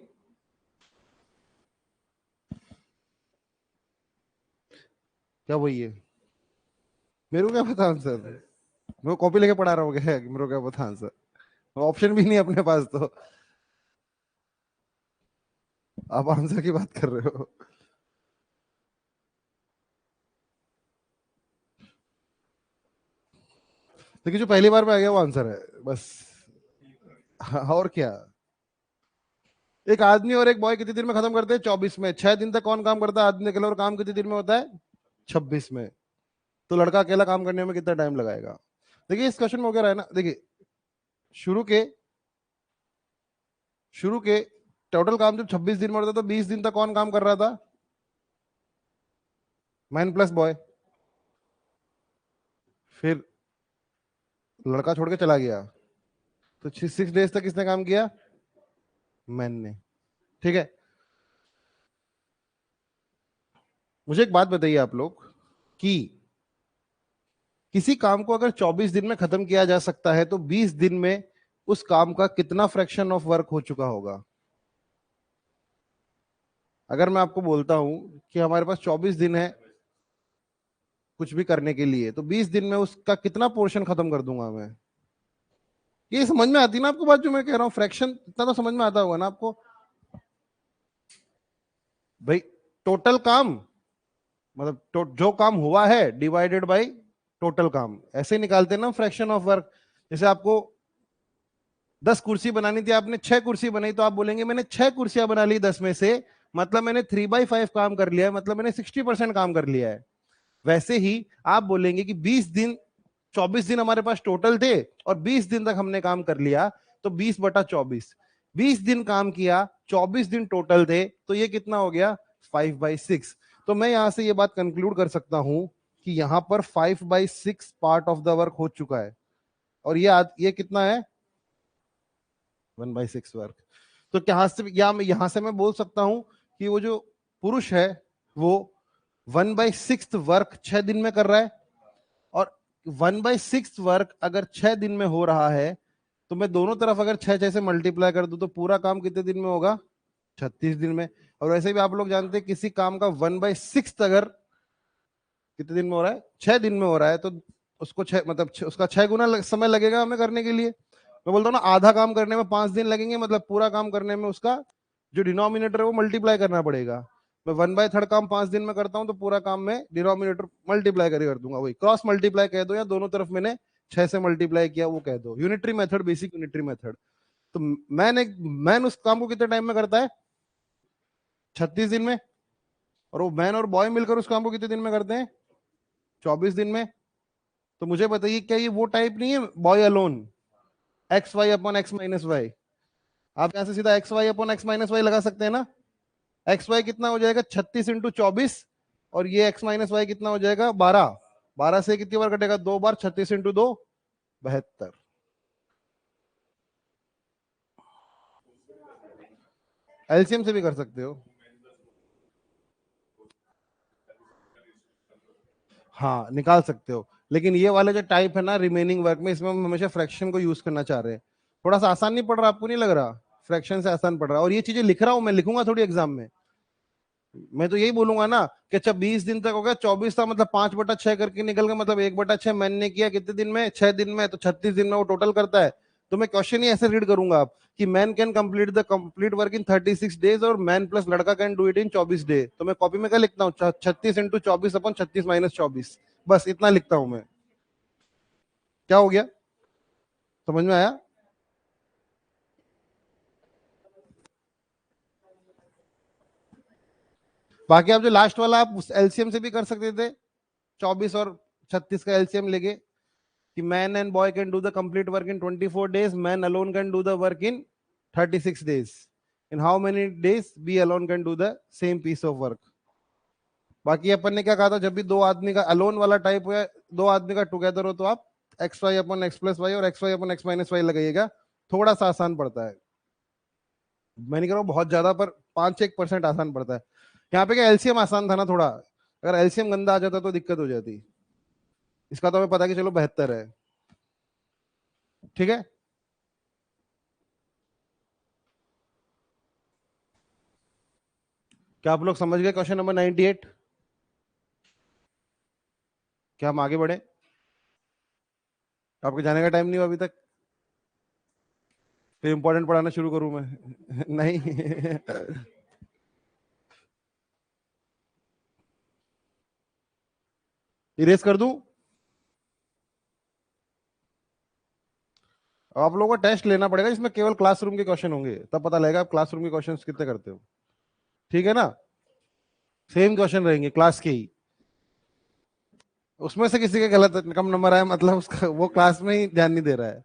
क्या वही है? मेरे को क्या पता आंसर? मैं कॉपी लेके पढ़ा रहा हूँ क्या कि मेरे को क्या पता आंसर? ऑप्शन भी नहीं है अपने पास तो आप आंसर की बात कर रहे हो। देखिए जो पहली बार में आ गया वो आंसर है बस। हाँ, और क्या? एक आदमी और एक बॉय कितने दिन में खत्म करते हैं? 24 में। 6 दिन तक कौन काम करता है आदमी अकेला, और काम कितने दिन में होता है? 26 में। तो लड़का अकेला काम करने में कितना टाइम लगाएगा? देखिए इस क्वेश्चन में हो क्या रहा है ना, देखिए शुरू के शुरू के टोटल काम जब 26 दिन में होता था तो 20 दिन तक कौन काम कर रहा था? Man plus boy. फिर लड़का छोड़ के चला गया, तो 6 डेज तक किसने काम किया? मैन ने। ठीक है। मुझे एक बात बताइए आप लोग कि किसी काम को अगर 24 दिन में खत्म किया जा सकता है तो 20 दिन में उस काम का कितना फ्रैक्शन ऑफ वर्क हो चुका होगा? अगर मैं आपको बोलता हूं कि हमारे पास 24 दिन है कुछ भी करने के लिए, तो 20 दिन में उसका कितना पोर्शन खत्म कर दूंगा मैं? ये समझ में आती है ना आपको बात जो मैं कह रहा हूँ? फ्रैक्शन इतना तो समझ में आता होगा ना आपको? भाई टोटल काम मतलब जो काम हुआ है डिवाइडेड बाय टोटल काम, ऐसे निकालते हैं ना फ्रैक्शन ऑफ वर्क। जैसे आपको 10 कुर्सी बनानी थी, आपने 6 कुर्सी बनाई, तो आप बोलेंगे मैंने 6 कुर्सियां बना ली 10 में से, मतलब मैंने 3/5 काम कर लिया है, मतलब मैंने 60% काम कर लिया है। वैसे ही आप बोलेंगे कि 20 दिन, 24 दिन हमारे पास टोटल थे और 20 दिन तक हमने काम कर लिया, तो 20/24, 20 दिन काम किया, 24 दिन टोटल थे, तो ये कितना हो गया? 5/6। तो मैं यहां से ये बात कंक्लूड कर सकता हूं कि यहां पर 5/6 पार्ट ऑफ द वर्क हो चुका है, और ये कितना है? 1/6 वर्क। तो यहां से मैं बोल सकता हूं कि वो जो पुरुष है वो 1/6 वर्क 6 दिन में कर रहा है, और 1/6 वर्क अगर 6 दिन में हो रहा है, तो मैं दोनों तरफ अगर 6 6 से मल्टीप्लाई कर दूं तो पूरा काम कितने दिन में होगा? 36 दिन में। और वैसे भी आप लोग जानते हैं किसी काम का 1/6 अगर कितने दिन में हो रहा है? 6 दिन में हो रहा है, तो उसको उसका 6 गुना समय लगेगा हमें करने के लिए। मैं बोलता हूँ ना, आधा काम करने में 5 दिन लगेंगे, मतलब पूरा काम करने में उसका जो डिनोमिनेटर है वो मल्टीप्लाई करना पड़ेगा। मैं 1/3 काम 5 दिन में करता हूँ, तो पूरा काम में डिनोमिनेटर मल्टीप्लाई करके कर दूंगा। वही क्रॉस मल्टीप्लाई कह दो, या दोनों तरफ मैंने 6 से मल्टीप्लाई किया वो कह दो। Unitary method, basic unitary method. तो मैन उस काम को कितने टाइम में करता है? 36 दिन में। और वो मैन और बॉय मिलकर उस काम को कितने दिन में करते हैं? 24 दिन में। तो मुझे बताइए, क्या ये वो टाइप नहीं है बॉय अलोन, XY/X-Y? आप यहां से सीधा XY/X-Y लगा सकते हैं ना? XY कितना हो जाएगा? 36 × 24। और ये X-Y कितना हो जाएगा? 12। 12 से कितनी बार कटेगा? 2 बार। 36 × 2 72। एलसीएम से भी कर सकते हो। हाँ निकाल सकते हो, लेकिन ये वाले जो टाइप है ना रिमेनिंग वर्क में, इसमें हम हमेशा फ्रैक्शन को यूज करना चाह रहे हैं। थोड़ा सा आसान नहीं पड़ रहा? आपको नहीं लग रहा फ्रैक्शन से आसान पड़ रहा? और ये चीजें लिख रहा हूं मैं, लिखूंगा थोड़ी एग्जाम में। मैं तो यही बोलूंगा ना कि अच्छा 20 दिन तक हो गया, 24 था मतलब 5/6 करके निकल गया, मतलब 1/6 मैंने किया कितने दिन में? 6 दिन में। तो 36 दिन में वो टोटल करता है। तो मैं क्वेश्चन ही ऐसे रीड करूंगा आप कि man can complete the complete work in 36 days, और मैन प्लस लड़का can do it in 24 day. तो मैं कॉपी में क्या लिखता हूँ? 36 × 24/36 - 24। बस इतना लिखता हूं मैं। क्या हो गया, समझ में आया? बाकी आप जो लास्ट वाला आप उस एलसीएम से भी कर सकते थे, 24 और 36 का एलसीएम लेके, कि man and boy can do the complete work in 24 days, man alone can do the work in 36 days, in how many days B alone can do the same piece of work. बाकी अपन ने क्या कहा था, जब भी दो आदमी का अलोन वाला टाइप हो या दो आदमी का टुगेदर हो, तो आप एक्स वाई अपन एक्स प्लस वाई और एक्स वाई अपन एक्स माइनस वाई लगाइएगा, थोड़ा सा आसान पड़ता है। मैं नहीं कह रहा हूँ बहुत ज्यादा, पर 5-1% आसान पड़ता है। यहाँ पे क्या एलसीएम आसान था ना थोड़ा, अगर एलसीएम गंदा आ जाता तो दिक्कत हो जाती। इसका तो हमें पता कि चलो 72 है। ठीक है, क्या आप लोग समझ गए क्वेश्चन नंबर 98? क्या हम आगे बढ़े? आपके जाने का टाइम नहीं हुआ अभी तक? फिर इंपॉर्टेंट पढ़ाना शुरू करूं मैं? नहीं। इरेज कर दूं? आप लोगों को टेस्ट लेना पड़ेगा, इसमें केवल क्लासरूम के क्वेश्चन होंगे, तब पता लगेगा आप क्लासरूम के क्वेश्चन कितने करते हो। ठीक है ना? सेम क्वेश्चन रहेंगे क्लास के ही। उसमें से किसी के गलत कम नंबर आया मतलब उसका वो क्लास में ही ध्यान नहीं दे रहा है।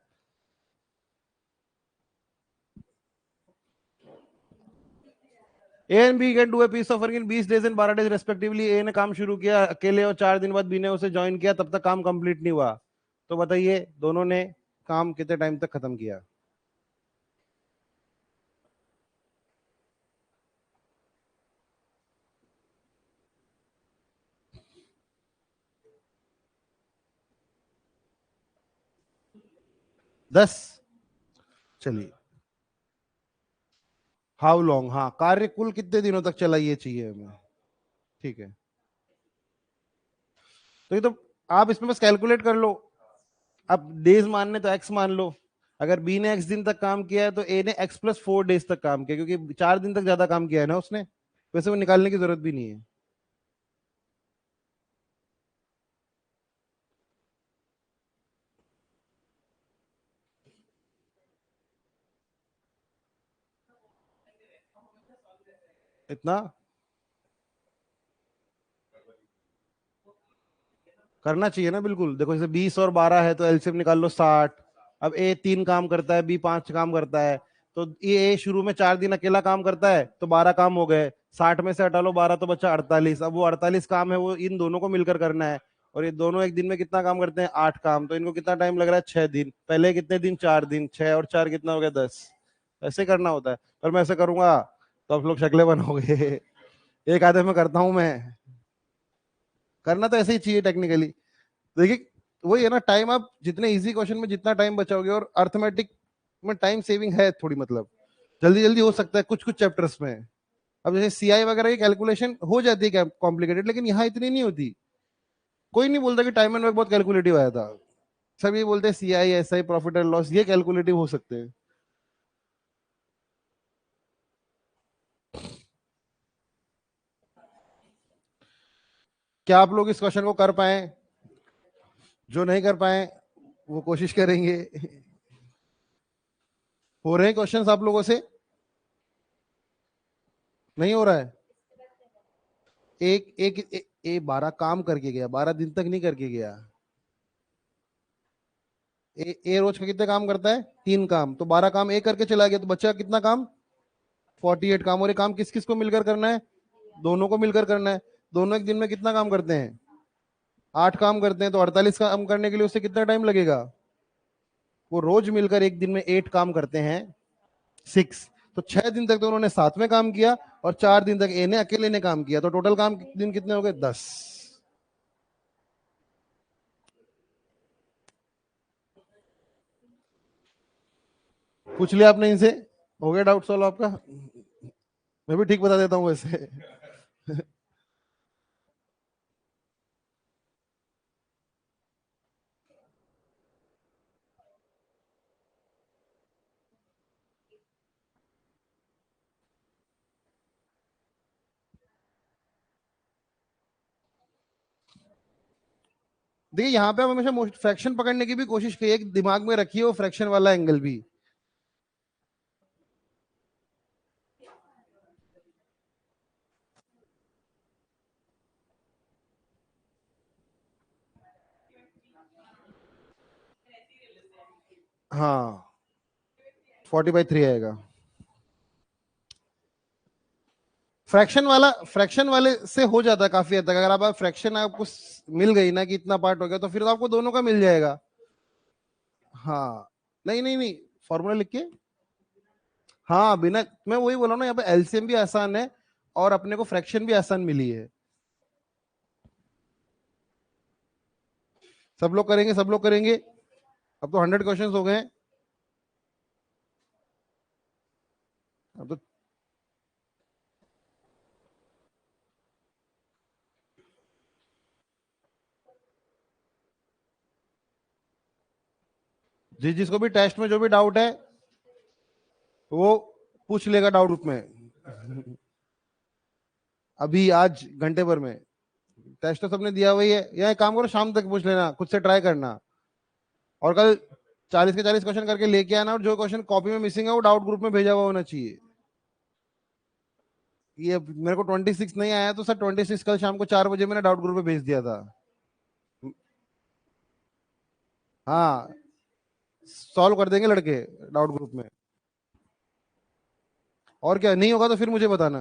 A and B can do a piece of work in 20 days and 12 days respectively. A ने काम शुरू किया अकेले और 4 दिन बाद बी ने उसे ज्वाइन किया, तब तक काम कंप्लीट नहीं हुआ। तो बताइए दोनों ने काम कितने टाइम तक खत्म किया? दस। चलिए, हाउ लॉन्ग, हाँ कार्य कुल कितने दिनों तक चला ये चाहिए हमें। ठीक है, तो ये तो आप इसमें बस कैलकुलेट कर लो। अब डेज मानने तो एक्स मान लो। अगर बी ने एक्स दिन तक काम किया है तो ए ने एक्स प्लस 4 days तक काम किया, क्योंकि 4 दिन तक ज्यादा काम किया है ना उसने। वैसे वो निकालने की जरूरत भी नहीं है। इतना करना चाहिए ना, बिल्कुल। देखो जैसे 20 और 12 है तो एलसीएम निकाल लो 60। अब ए 3 काम करता है, बी 5 काम करता है, तो ये शुरू में 4 दिन अकेला काम करता है तो 12 काम हो गए। 60 में से हटा लो 12 तो बचा 48। अब वो 48 काम है वो इन दोनों को मिलकर करना है। और ये दोनों एक दिन में कितना काम करते हैं? 8 काम। तो इनको कितना टाइम लग रहा है? 6 दिन। पहले कितने दिन? 4 दिन। 6 और 4 कितना हो गया? 10। ऐसे करना होता है। पर मैं ऐसे करूंगा तो आप लोग शक्ले बनाओगे। एक आधे में करता हूं मैं। करना तो ऐसे ही चाहिए टेक्निकली। देखिए वही है ना, टाइम आप जितने इजी क्वेश्चन में जितना टाइम बचाओगे, और अर्थमेटिक में टाइम सेविंग है थोड़ी, मतलब जल्दी जल्दी हो सकता है कुछ कुछ चैप्टर्स में। अब जैसे सीआई वगैरह की कैलकुलेशन हो जाती है कॉम्प्लिकेटेड, लेकिन यहाँ इतनी नहीं होती। कोई नहीं बोलता कि टाइम एंड वर्क बहुत कैलकुलेटिव आया था। सब ये बोलते हैं CI SI profit and loss ये कैलकुलेटिव हो सकते हैं। क्या आप लोग इस क्वेश्चन को कर पाए? जो नहीं कर पाए वो कोशिश करेंगे। हो रहे हैं क्वेश्चंस आप लोगों से? नहीं हो रहा है? एक एक ए 12 काम करके गया, 12 दिन तक नहीं करके गया। ए रोज का कितने काम करता है? 3 काम। तो 12 काम ए करके चला गया, तो बच्चा कितना काम? 48 काम। और ये काम किस किस को मिलकर करना है? दोनों को मिलकर करना है। दोनों एक दिन में कितना काम करते हैं? 8 काम करते हैं। तो 48 काम करने के लिए उससे कितना टाइम लगेगा? वो रोज मिलकर एक दिन में 8 काम करते हैं, 6। तो 6 दिन तक तो उन्होंने साथ में काम किया, और 4 दिन तक ए ने अकेले ने काम किया, तो टोटल काम दिन कितने हो गए? 10। पूछ लिया आपने इनसे? हो गया डाउट सॉल्व आपका? मैं भी ठीक बता देता हूँ वैसे। देखिए यहाँ पे आप हमेशा फ्रैक्शन पकड़ने की भी कोशिश करिए, एक दिमाग में रखिए वो फ्रैक्शन वाला एंगल भी। हाँ 40/3 आएगा। फ्रैक्शन वाले से हो जाता है काफी हद तक, अगर आप फ्रैक्शन आपको मिल गई ना कि इतना पार्ट हो गया, तो फिर तो आपको दोनों का मिल जाएगा। हाँ नहीं नहीं नहीं, फॉर्मूला लिख के। हाँ बिना, मैं वही बोला ना, यहाँ पे एलसीएम भी आसान है और अपने को फ्रैक्शन भी आसान मिली है। सब लोग करेंगे, सब लोग करेंगे। अब तो 100 क्वेश्चंस हो गए हैं। अब तो जिसको भी टेस्ट में जो भी डाउट है वो पूछ लेगा डाउट ग्रुप में। अभी आज घंटे भर में। टेस्ट तो सबने दिया हुआ ही है, या एक काम करो शाम तक पूछ लेना, खुद से ट्राई करना। और कल 40 के 40 क्वेश्चन करके लेके आना, और जो क्वेश्चन कॉपी में मिसिंग है वो डाउट ग्रुप में भेजा हुआ होना चाहिए। ये मेरे को 26 नहीं आया तो सर 26 कल शाम को 4 बजे मैंने डाउट ग्रुप में भेज दिया था। हाँ सॉल्व कर देंगे लड़के डाउट ग्रुप में। और क्या नहीं होगा तो फिर मुझे बताना।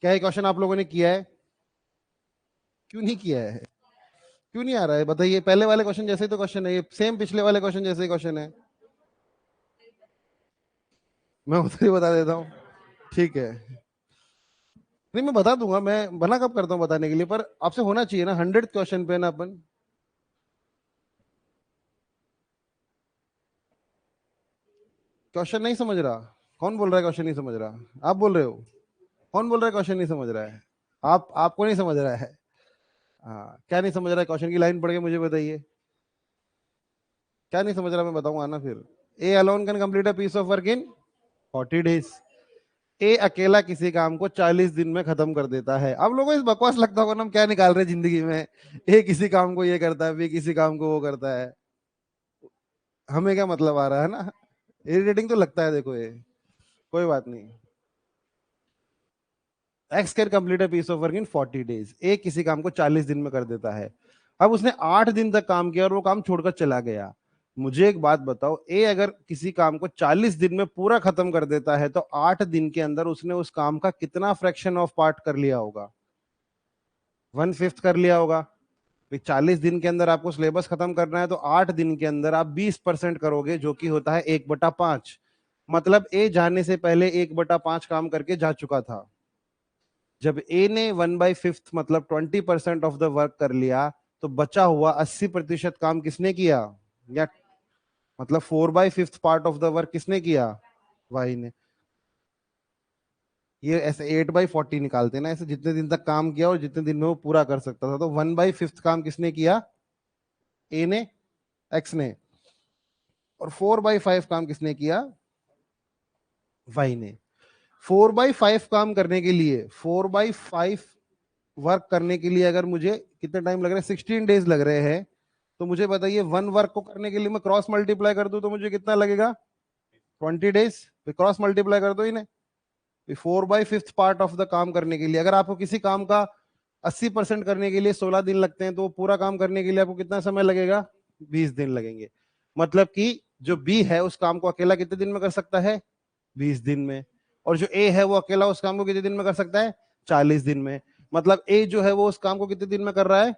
क्या ये क्वेश्चन आप लोगों ने किया है? क्यों नहीं किया है? क्यों नहीं आ रहा है बताइए? पहले वाले क्वेश्चन जैसे ही तो क्वेश्चन है ये, सेम पिछले वाले क्वेश्चन जैसे ही क्वेश्चन है। मैं उधर ही बता देता हूँ। ठीक है, नहीं मैं बता दूंगा, मैं बना कब करता हूँ बताने के लिए, पर आपसे होना चाहिए ना 100 क्वेश्चन पे ना अपन। क्वेश्चन नहीं समझ रहा? कौन बोल रहा है क्वेश्चन नहीं समझ रहा? आप बोल रहे हो? कौन बोल रहा है क्वेश्चन नहीं समझ रहा है? आपको नहीं समझ रहा है? हाँ क्या नहीं समझ रहा है? क्वेश्चन की लाइन पढ़ के मुझे बताइए, क्या नहीं समझ रहा, मैं बताऊंगा ना फिर। A alone can complete a piece of work in 40 days। A अकेला किसी काम को 40 दिन में खत्म कर देता है। अब लोगों को इस बकवास लगता होगा ना, हम क्या निकाल रहे हैं जिंदगी में। ए किसी काम को ये करता है, बी किसी काम को वो करता है। हमें क्या मतलब आ रहा है ना, इरिटेटिंग तो लगता है देखो ये। कोई बात नहीं। X can complete a piece of work in 40 days। A किसी काम को 40 दिन में कर देता है। अब उसने 8 दिन तक काम किया और वो काम छोड़कर चला गया। मुझे एक बात बताओ, ए अगर किसी काम को 40 दिन में पूरा खत्म कर देता है तो 8 दिन के अंदर उसने उस काम का कितना फ्रैक्शन ऑफ पार्ट कर लिया होगा? 1/5 कर लिया होगा। 40 दिन के अंदर आपको सिलेबस खत्म करना है तो 8 दिन के अंदर आप 20% करोगे, जो कि होता है 1/5। मतलब ए जाने से पहले 1/5 काम करके जा चुका था। जब ए ने 1/5 मतलब 20% ऑफ द वर्क कर लिया, तो बचा हुआ 80% काम किसने किया? या मतलब 4/5 पार्ट ऑफ द वर्क किसने किया? वाई ने। ये ऐसे 8/40 निकालते ना, ऐसे जितने दिन तक काम किया और जितने दिन में वो पूरा कर सकता था, तो 1/5 काम किसने किया? ए ने, एक्स ने। और 4/5 काम किसने किया? वाई ने। 4/5 काम करने के लिए, 4/5 वर्क करने के लिए अगर मुझे कितने टाइम लग रहा है, 16 days लग रहे हैं, तो मुझे बताइए वन वर्क को करने के लिए मैं क्रॉस मल्टीप्लाई कर दूं तो मुझे कितना लगेगा? 20 days। क्रॉस मल्टीप्लाई कर दो इन्हें। 4/5 पार्ट ऑफ द काम करने के लिए, अगर आपको किसी काम का 80% करने के लिए 16 दिन लगते हैं, तो पूरा काम करने के लिए आपको कितना समय लगेगा? 20 दिन लगेंगे। मतलब कि जो बी है उस काम को अकेला कितने दिन में कर सकता है? 20 दिन में। और जो ए है वो अकेला उस काम को कितने दिन में कर सकता है? 40 दिन में। मतलब ए जो है वो उस काम को कितने दिन में कर रहा है?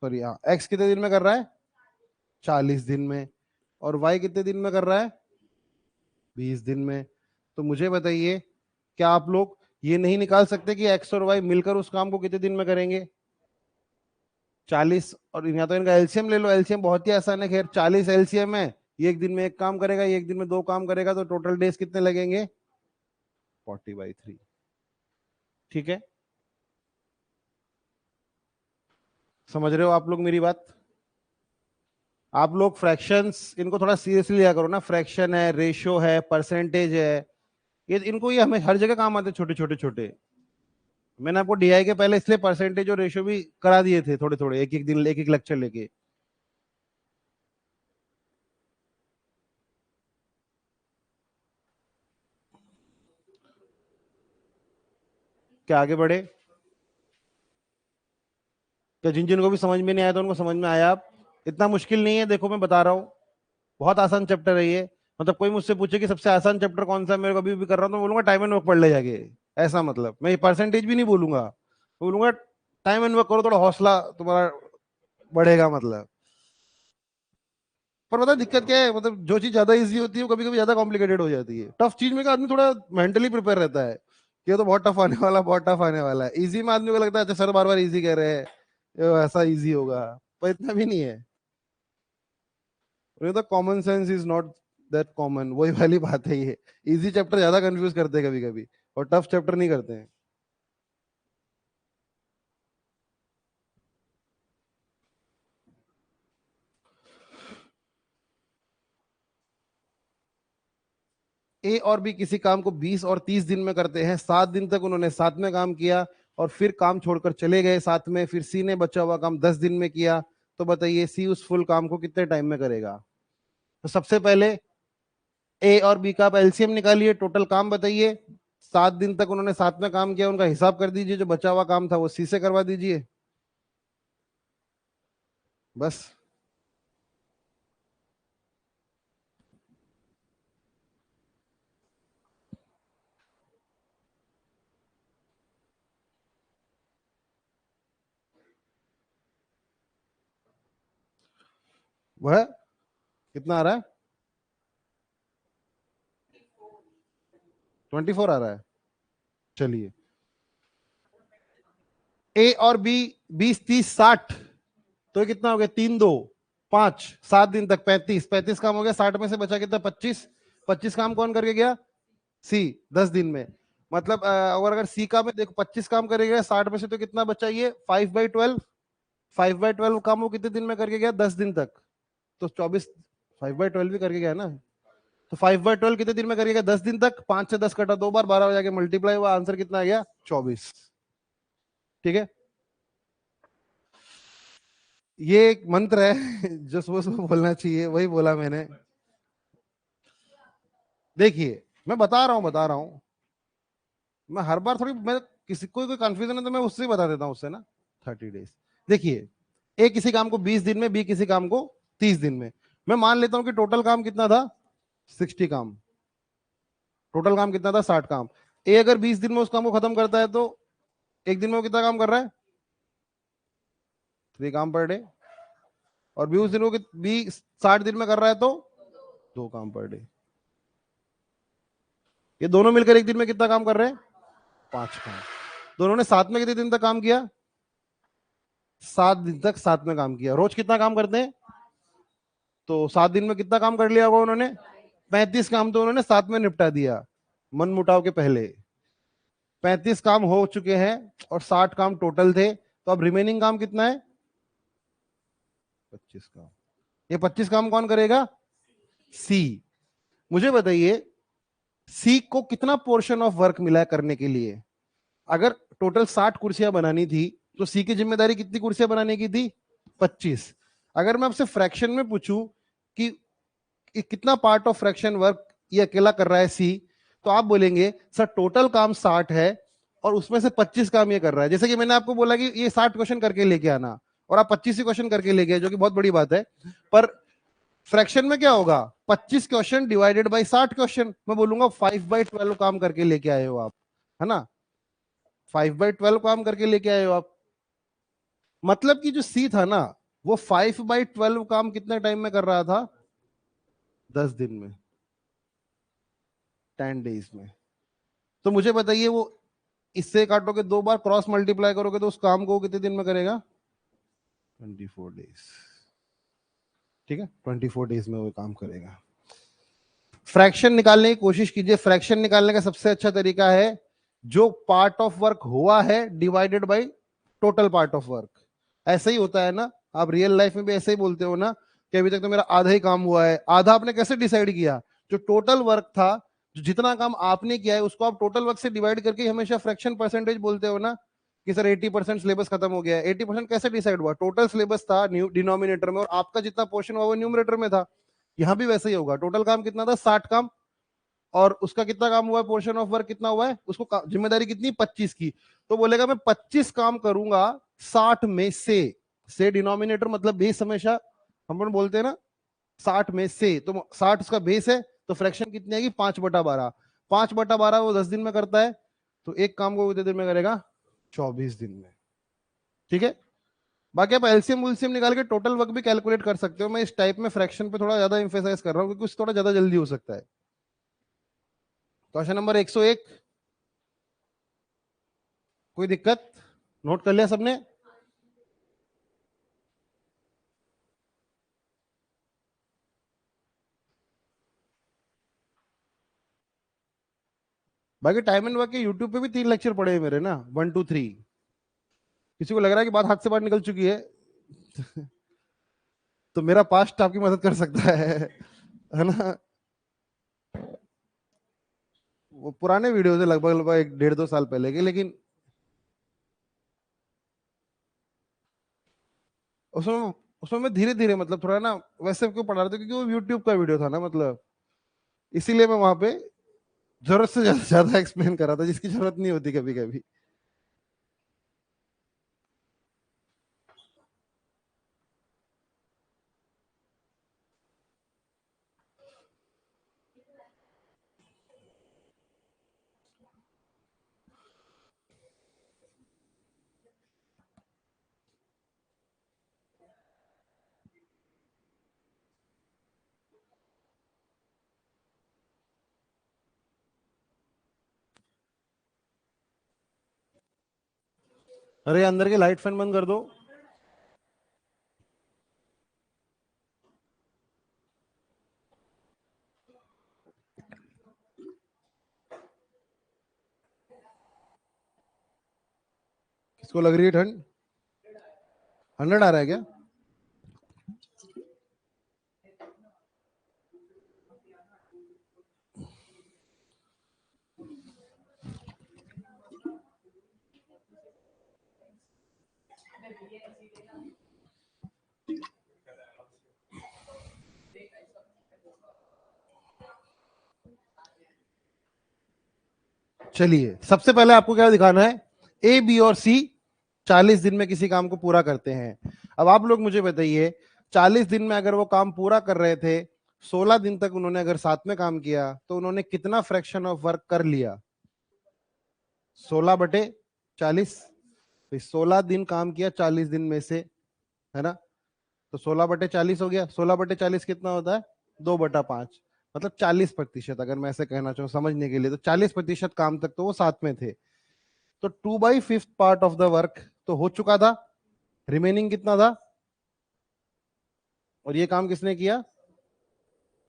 सॉरी हाँ, एक्स कितने दिन में कर रहा है? 40 दिन में। और वाई कितने दिन में कर रहा है? 20 दिन में। तो मुझे बताइए, क्या आप लोग ये नहीं निकाल सकते कि एक्स और वाई मिलकर उस काम को कितने दिन में करेंगे? 40, और या तो इनका एलसीएम ले लो, एलसीएम बहुत ही आसान है, खैर 40 एलसीएम है। ये एक दिन में एक काम करेगा, ये एक दिन में दो काम करेगा, तो टोटल डेज कितने लगेंगे? 40/3। ठीक है, समझ रहे हो आप लोग मेरी बात? आप लोग फ्रैक्शंस इनको थोड़ा सीरियसली लिया करो ना, फ्रैक्शन है, रेशियो है, परसेंटेज है, ये इनको ये हमें हर जगह काम आते हैं, छोटे छोटे छोटे। मैंने आपको डीआई के पहले इसलिए परसेंटेज और रेशियो भी करा दिए थे, थोड़े थोड़े, एक एक दिन एक एक लेक्चर लेके। क्या आगे बढ़े? क्या जिन जिन को भी समझ में नहीं आया तो उनको समझ में आया? आप, इतना मुश्किल नहीं है, देखो मैं बता रहा हूँ, बहुत आसान चैप्टर है ये। मतलब कोई मुझसे पूछे कि सबसे आसान चैप्टर कौन सा है, मेरे को अभी भी कर रहा हूँ, तो मैं बोलूंगा टाइम एंड वर्क पढ़ ले जाके। ऐसा मतलब मैं परसेंटेज भी नहीं बोलूंगा, बोलूंगा टाइम एंड वर्क करो, थोड़ा हौसला तुम्हारा बढ़ेगा मतलब। पर पता है दिक्कत क्या है, मतलब जो चीज ज्यादा इजी होती है वो कभी कभी ज्यादा कॉम्प्लिकेटेड हो जाती है। टफ चीज में का आदमी थोड़ा मेंटली प्रिपेयर रहता है कि ये तो बहुत टफ आने वाला, बहुत टफ आने वाला है। इजी में आदमी को लगता है अच्छा सर बार बार इजी कह रहे हैं, ये ऐसा इजी होगा, पर इतना भी नहीं है। ये तो common sense is not that common, वही वाली बात है ये। इजी चैप्टर ज्यादा कंफ्यूज करते हैं कभी कभी, और टफ चैप्टर नहीं करते हैं। ए और बी किसी काम को 20 और 30 दिन में करते हैं, 7 दिन तक उन्होंने साथ में काम किया और फिर काम छोड़कर चले गए साथ में, फिर सी ने बचा हुआ काम 10 दिन में किया। तो बताइए सी उस फुल काम को कितने टाइम में करेगा? तो सबसे पहले ए और बी का आप एलसीएम निकालिए, टोटल काम बताइए। 7 दिन तक उन्होंने साथ में काम किया, उनका हिसाब कर दीजिए, जो बचा हुआ काम था वो सी से करवा दीजिए, बस। वह कितना आ रहा है? 24 आ रहा है। चलिए, ए और बी 20, 30, 60, तो ये कितना हो गया? 3, 2, 5, 7 दिन तक 35, 35 काम हो गया, 60 में से बचा कितना? 25, 25 काम कौन करके गया? सी, 10 दिन में। मतलब अगर सी का में देखो 25 काम करेगा 60 में से, तो कितना बचा? ये 5/12, 5/12 काम वो कितने दिन में करके गया? 10 दिन तक। तो 24, 5/12 भी करके गया ना। तो 5/12 कितने दिन में करके गया? 10 दिन तक। 5 से 10 कटा 2 बार, 12 हो जाके मल्टीप्लाई हुआ, आंसर कितना आ गया? 24। ठीक है, ये एक मंत्र है जो सुबह सुबह बोलना चाहिए, वही बोला मैंने। देखिए मैं बता रहा हूँ, मैं हर बार थोड़ी, मैं किसी कोई कंफ्यूजन है तो मैं उससे ही बता देता हूँ, उससे ना 30 डेज। देखिए, ए किसी काम को 20 दिन में, बी किसी काम को 30 दिन में। मैं मान लेता हूं कि टोटल काम कितना था? 60 काम। टोटल काम कितना था? 60 काम। ए अगर 20 दिन में उस काम को खत्म करता है तो एक दिन में वो कितना काम कर रहा है? 3 काम पर डे। और बी उस दिन को बी 60 दिन में कर रहा है तो 2 काम पर डे। ये दोनों मिलकर एक दिन में कितना काम कर रहे हैं? 5 काम। दोनों ने साथ में कितने दिन तक काम किया? 7 दिन तक साथ में काम किया। रोज कितना काम करते हैं? तो 7 दिन में कितना काम कर लिया होगा उन्होंने? 35 काम तो उन्होंने साथ में निपटा दिया, मन मुटाव के पहले। 35 काम हो चुके हैं और 60 काम टोटल थे, तो अब रिमेनिंग काम कितना है? 25 काम। ये 25 काम कौन करेगा? सी। मुझे बताइए, सी को कितना पोर्शन ऑफ वर्क मिला है करने के लिए? अगर टोटल 60 कुर्सियां बनानी थी, तो सी की जिम्मेदारी कितनी कुर्सियां बनाने की थी? 25। अगर मैं आपसे फ्रैक्शन में पूछूं कि कितना पार्ट ऑफ फ्रैक्शन वर्क ये अकेला कर रहा है सी, तो आप बोलेंगे सर टोटल काम 60 है और उसमें से 25 काम ये कर रहा है। जैसे कि मैंने आपको बोला कि ये 60 क्वेश्चन करके लेके आना, और आप 25 ही क्वेश्चन करके लेके आए, जो कि बहुत बड़ी बात है। पर फ्रैक्शन में क्या होगा? 25 क्वेश्चन डिवाइडेड बाई 60 क्वेश्चन, मैं बोलूंगा 5/12 काम करके लेके आए हो आप, है ना? 5/12 काम करके लेके आए हो आप। मतलब कि जो सी था ना, वो 5/12 काम कितने टाइम में कर रहा था? 10 दिन में, 10 डेज में। तो मुझे बताइए, वो इससे काटोगे 2 बार, क्रॉस मल्टीप्लाई करोगे, तो उस काम को कितने दिन में करेगा? 24 डेज। ठीक है, 24 डेज में वो काम करेगा। फ्रैक्शन निकालने की कोशिश कीजिए। फ्रैक्शन निकालने का सबसे अच्छा तरीका है जो पार्ट ऑफ वर्क हुआ है divided by total part of work. ऐसा ही होता है ना, आप रियल लाइफ में भी ऐसे ही बोलते हो ना कि अभी तक तो मेरा आधा ही काम हुआ है। आधा आपने कैसे डिसाइड किया? जो टोटल वर्क था जो जितना काम आपने किया है उसको आप टोटल वर्क से डिवाइड करके हमेशा फ्रैक्शन परसेंटेज बोलते हो ना, कि सर 80% सिलेबस खत्म हो गया है। 80% कैसे डिसाइड हुआ? टोटल सिलेबस था डिनोमिनेटर में और आपका जितना पोर्शन हुआ वो न्यूमरेटर में था। यहाँ भी वैसे ही होगा। टोटल काम कितना था? 60 काम, और उसका कितना काम हुआ है? पोर्शन ऑफ वर्क कितना हुआ है? उसको जिम्मेदारी कितनी? 25 की। तो बोलेगा मैं 25 काम करूंगा 60 में से डिनोमिनेटर मतलब बेस, हमेशा हम लोग बोलते हैं ना 60 में से, तो 60 उसका बेस है, तो फ्रैक्शन कितनी आएगी? 5/12। 5/12 वो 10 दिन में करता है, तो एक काम को कितने दिन में करेगा? 24 दिन में। ठीक है। बाकी आप एलसीएम उलसीएम निकाल के टोटल वर्क भी कैलकुलेट कर सकते हो। मैं इस टाइप में फ्रैक्शन पे थोड़ा ज्यादा इंफेसाइज कर रहा हूँ क्योंकि उससे थोड़ा ज्यादा जल्दी हो सकता है। क्वेश्चन नंबर 101, कोई दिक्कत? नोट कर लिया सबने? बाकी टाइम एंड वर्क के यूट्यूब पे भी 3 लेक्चर पड़े हैं मेरे ना, 1 2 3। किसी को लग रहा है कि बात हाथ से बाहर निकल चुकी है तो मेरा पास्ट आपकी मदद कर सकता है ना? वो पुराने वीडियो है, लगभग लगभग 1 1.5 2 साल पहले के, लेकिन उसमें उसमें मैं धीरे धीरे मतलब थोड़ा ना वैसे क्यों पढ़ा रहा था क्योंकि वो यूट्यूब का वीडियो था ना, मतलब इसीलिए मैं वहां पे जरूरत से ज्यादा एक्सप्लेन कर रहा था, जिसकी जरूरत नहीं होती कभी कभी। अरे अंदर के लाइट फैन बंद कर दो। किसको लग रही है ठंड? 100 आ रहा है क्या? चलिए, सबसे पहले आपको क्या दिखाना है? ए बी और सी 40 दिन में किसी काम को पूरा करते हैं। अब आप लोग मुझे बताइए, 40 दिन में अगर वो काम पूरा कर रहे थे, 16 दिन तक उन्होंने अगर साथ में काम किया, तो उन्होंने कितना फ्रैक्शन ऑफ वर्क कर लिया? 16/40। 16 दिन काम किया 40 दिन में से, है ना? तो 16/40 हो गया। 16/40 कितना होता है? 2/5। मतलब 40%, अगर मैं ऐसे कहना चाहूँ समझने के लिए, तो 40% काम तक तो वो साथ में थे। तो 2/5 पार्ट ऑफ द वर्क तो हो चुका था। रिमेनिंग कितना था? और ये काम किसने किया?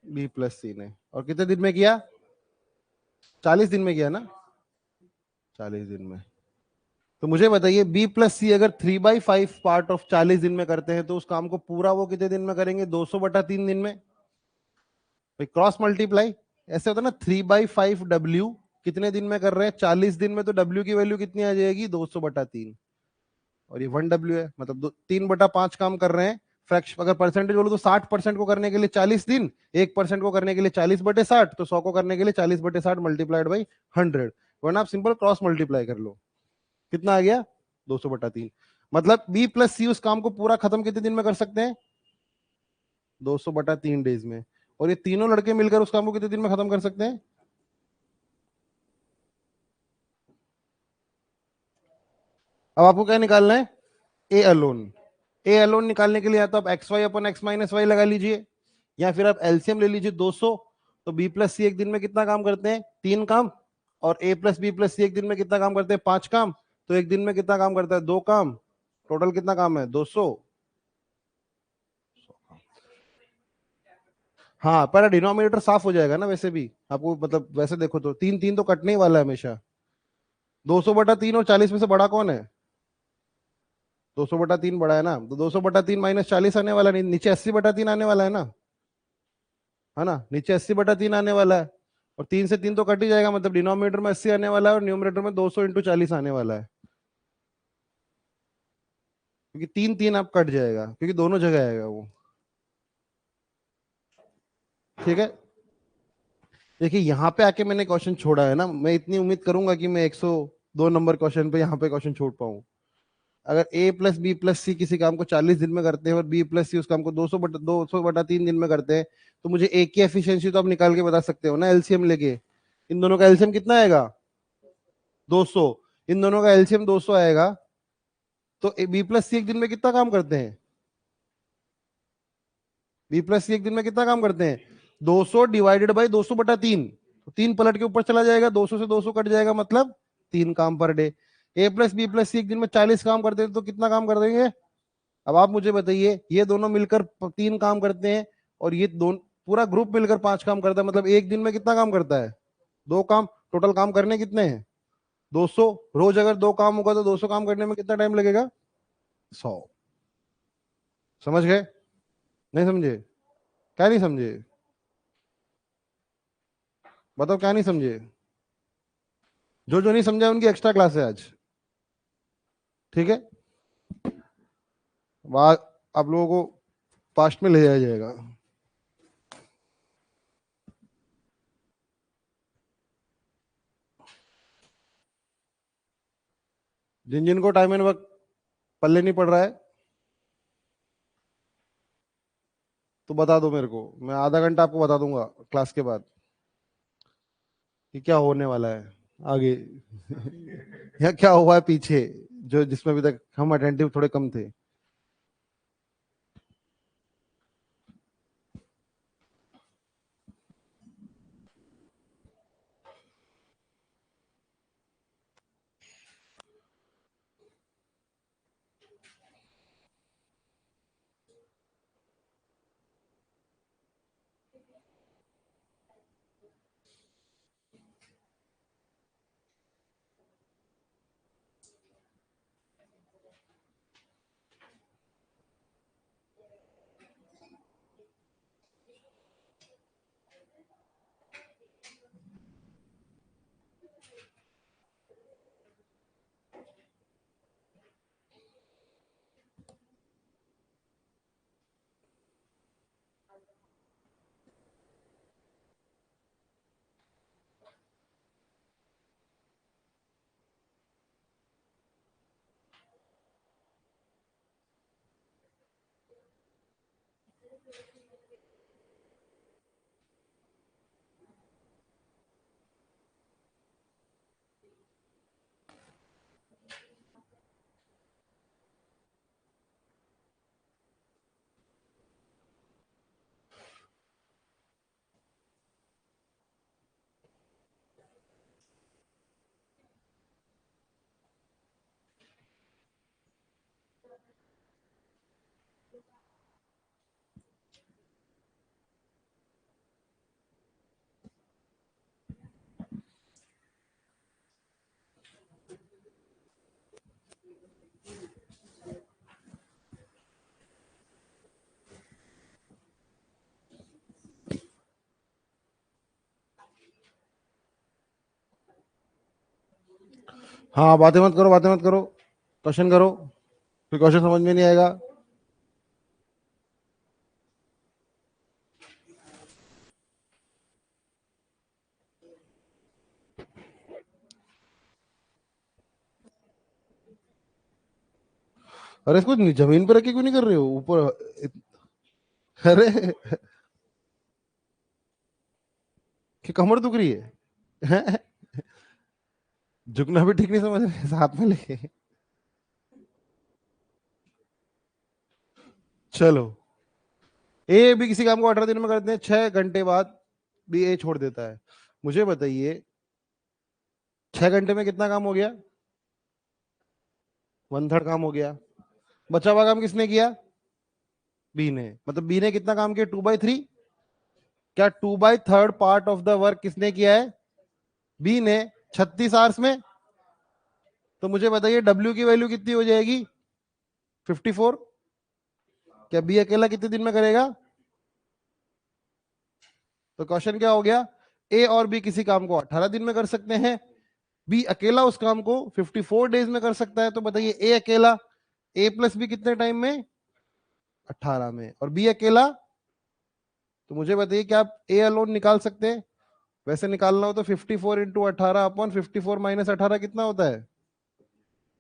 बी प्लस सी ने। और कितने दिन में किया? 40 दिन में किया ना? 40 दिन में। तो मुझे बताइए, बी प्लस सी अगर 3/5 पार्ट ऑफ 40 दिन में करते हैं, तो उस काम को पूरा वो कितने दिन में करेंगे? 200/3 दिन में। भाई क्रॉस मल्टीप्लाई ऐसे होता है ना, 3/5 W कितने दिन में कर रहे हैं? 40 दिन में। तो W की वैल्यू कितनी आ जाएगी? 200/3। और ये 1W है, मतलब 3/5 काम कर रहे हैं। फ्रैक्शन अगर परसेंटेज बोलो तो 60% को करने के लिए 40 दिन, 1% को करने के लिए 40/60, तो 100 को करने के लिए 40/60 मल्टीप्लाइड बाई 100। वरना आप सिंपल क्रॉस मल्टीप्लाई कर लो, कितना आ गया? 200/3। मतलब बी प्लस सी उस काम को पूरा खत्म कितने दिन में कर सकते हैं? 200/3 डेज में। और ये तीनों लड़के मिलकर उस काम को कितने दिन में खत्म कर सकते हैं? अब आपको क्या निकालना है? A alone. ए अलोन निकालने के लिए या तो आप एक्स वाई अपन एक्स माइनस वाई लगा लीजिए, या फिर आप एलसीएम ले लीजिए 200। तो बी प्लस सी एक दिन में कितना काम करते हैं? 3 काम। और ए प्लस बी प्लस सी एक दिन में कितना काम करते हैं? 5 काम। तो एक दिन में कितना काम करता है? 2 काम। टोटल कितना काम है? 200। हाँ, पर डिनोमिनेटर साफ हो जाएगा ना वैसे भी आपको, मतलब वैसे देखो तो 3 3 तो कटने ही वाला है हमेशा। 200/3 और 40 में से बड़ा कौन है? 200/3 बड़ा है ना, तो 200/3 माइनस 40 आने वाला नहीं, नीचे 80/3 आने वाला है ना, है ना? नीचे 80/3 आने वाला है। और 3 से 3 तो कट ही जाएगा, मतलब डिनोमिनेटर में 80 आने वाला है और न्यूमरेटर में 200 इंटू 40 आने वाला है, क्योंकि 3 3 आप कट जाएगा, क्योंकि दोनों जगह आएगा वो। ठीक है, देखिए यहाँ पे आके मैंने क्वेश्चन छोड़ा है ना, मैं इतनी उम्मीद करूंगा कि मैं 102 नंबर क्वेश्चन पे यहाँ पे क्वेश्चन छोड़ पाऊँ। अगर ए प्लस बी प्लस सी किसी काम को 40 दिन में करते हैं और बी प्लस सी उस काम को 200 बटा 3 दिन में करते हैं, तो मुझे ए की एफिशिएंसी तो आप निकाल के बता सकते हो ना, एलसीएम लेके। इन दोनों का एलसीएम कितना आएगा? 200। इन दोनों का एलसीएम 200 आएगा, तो बी प्लस सी एक दिन में कितना काम करते हैं? बी प्लस सी एक दिन में कितना काम करते हैं? 200 डिवाइडेड बाई 200 बटा 3, तो 3 पलट के ऊपर चला जाएगा, 200 से 200 कट जाएगा, मतलब 3 काम पर डे। ए प्लस बी प्लस सी एक दिन में 40 काम करते हैं, तो कितना काम कर देंगे? अब आप मुझे बताइए, ये दोनों मिलकर 3 काम करते हैं और ये दोनों पूरा ग्रुप मिलकर 5 काम करता है, मतलब एक दिन में कितना काम करता है? 2 काम। टोटल काम करने कितने हैं? 200। रोज अगर 2 काम होगा तो 200 काम करने में कितना टाइम लगेगा? 100। समझ गए? नहीं समझे? क्या नहीं समझे? बताओ क्या नहीं समझे? जो जो नहीं समझा उनकी एक्स्ट्रा क्लास है आज। ठीक है, वहां आप लोगों को पास्ट में ले जाया जाएगा। जिन जिन को टाइम एंड वर्क पल्ले नहीं पड़ रहा है, तो बता दो मेरे को, मैं आधा घंटा आपको बता दूंगा क्लास के बाद कि क्या होने वाला है आगे या क्या हुआ है पीछे, जो जिसमें अभी तक हम अटेंटिव थोड़े कम थे। हाँ, बातें मत करो, बातें मत करो, क्वेश्चन करो, फिर क्वेश्चन समझ में नहीं आएगा। अरे इसको जमीन पे रख के क्यों नहीं कर रहे हो ऊपर? अरे कि कमर दुख रही है झुकना भी ठीक नहीं समझ रहे साथ में लेके। चलो, ए भी किसी काम को 18 दिन में करते हैं, 6 घंटे बाद भी ए छोड़ देता है। मुझे बताइए 6 घंटे में कितना काम हो गया? 1/3 काम हो गया। बचा हुआ काम किसने किया? बी ने। मतलब बी ने कितना काम किया? 2/3। क्या 2/3 पार्ट ऑफ द वर्क किसने किया है? बी ने, 36 आवर्स में। तो मुझे बताइए डब्ल्यू की वैल्यू कितनी हो जाएगी? 54। क्या बी अकेला कितने दिन में करेगा? तो क्वेश्चन क्या हो गया? ए और बी किसी काम को 18 दिन में कर सकते हैं, बी अकेला उस काम को 54 डेज में कर सकता है। तो बताइए ए अकेला ए प्लस बी कितने टाइम में? 18 में। और बी अकेला, तो मुझे बताइए क्या आप ए अलोन निकाल सकते हैं? वैसे निकालना हो तो 54 फोर इंटू 18 अपॉन 54 माइनस 18 कितना होता है?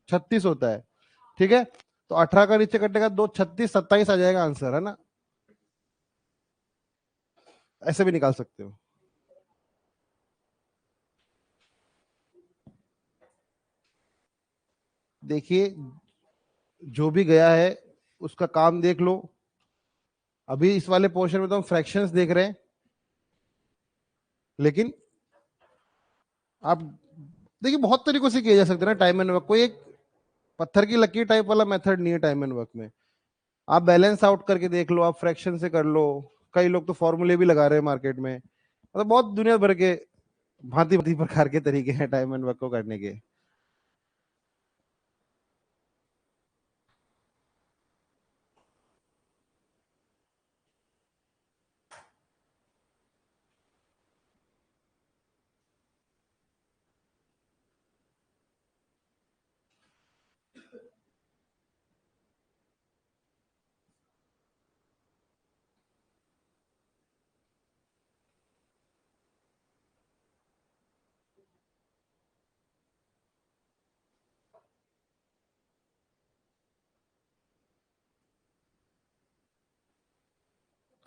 36 होता है। ठीक है, तो 18 का नीचे कटेगा 2, 36, 27 आ जाएगा आंसर, है ना? ऐसे भी निकाल सकते हो। देखिए जो भी गया है उसका काम देख लो। अभी इस वाले पोर्शन में तो हम फ्रैक्शंस देख रहे हैं, लेकिन आप देखिए बहुत तरीकों से किया जा सकता है ना टाइम एंड वर्क। कोई एक पत्थर की लकीर टाइप वाला मेथड नहीं है टाइम एंड वर्क में। आप बैलेंस आउट करके देख लो, आप फ्रैक्शन से कर लो, कई लोग तो फॉर्मूले भी लगा रहे हैं मार्केट में। मतलब बहुत दुनिया भर के भांति भांति प्रकार के तरीके हैं टाइम एंड वर्क को करने के।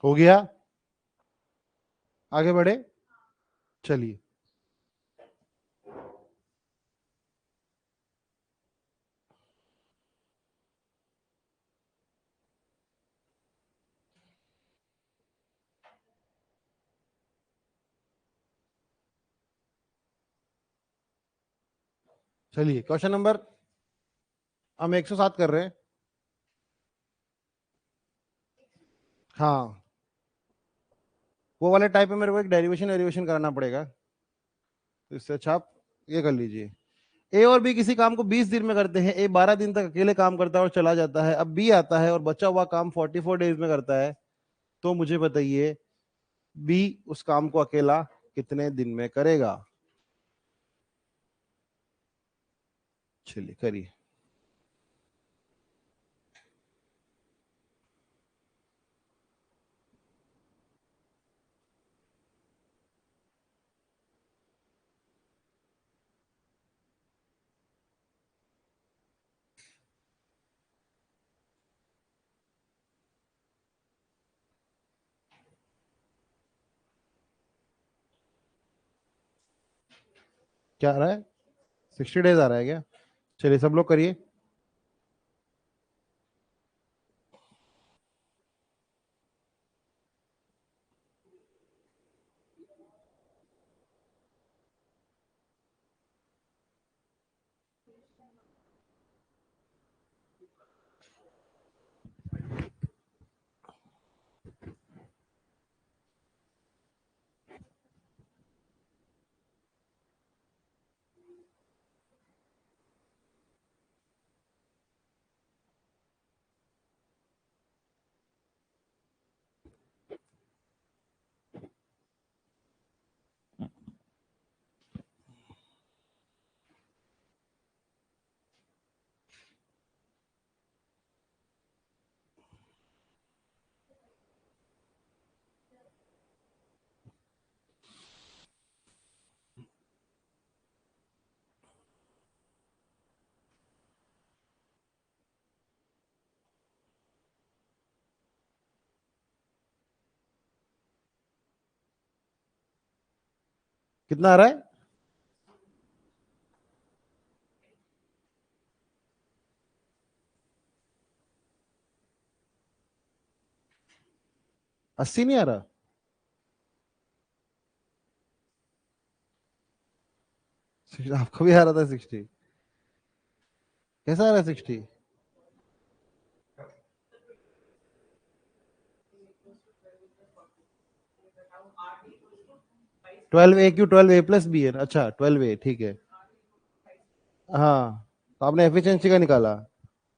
हो गया, आगे बढ़े, चलिए। चलिए क्वेश्चन नंबर, हम 107 कर रहे हैं। हाँ, वो वाले टाइप में मेरे को एक डेरिवेशन वेरिएशन कराना पड़ेगा, तो इससे अच्छा आप ये कर लीजिए। ए और बी किसी काम को 20 दिन में करते हैं। ए 12 दिन तक अकेले काम करता है और चला जाता है। अब बी आता है और बचा हुआ काम 44 डेज में करता है। तो मुझे बताइए बी उस काम को अकेला कितने दिन में करेगा? चलिए करिए। क्या आ रहा है? 60 डेज आ रहा है क्या? चलिए सब लोग करिए। कितना आ रहा है? 80 नहीं आ रहा? आपको भी आ रहा था 60? कैसा आ रहा है 60? 12 ए क्यू 12 ए प्लस बी है, अच्छा 12 ए, ठीक है। हाँ, तो आपने एफिशिएंसी का निकाला,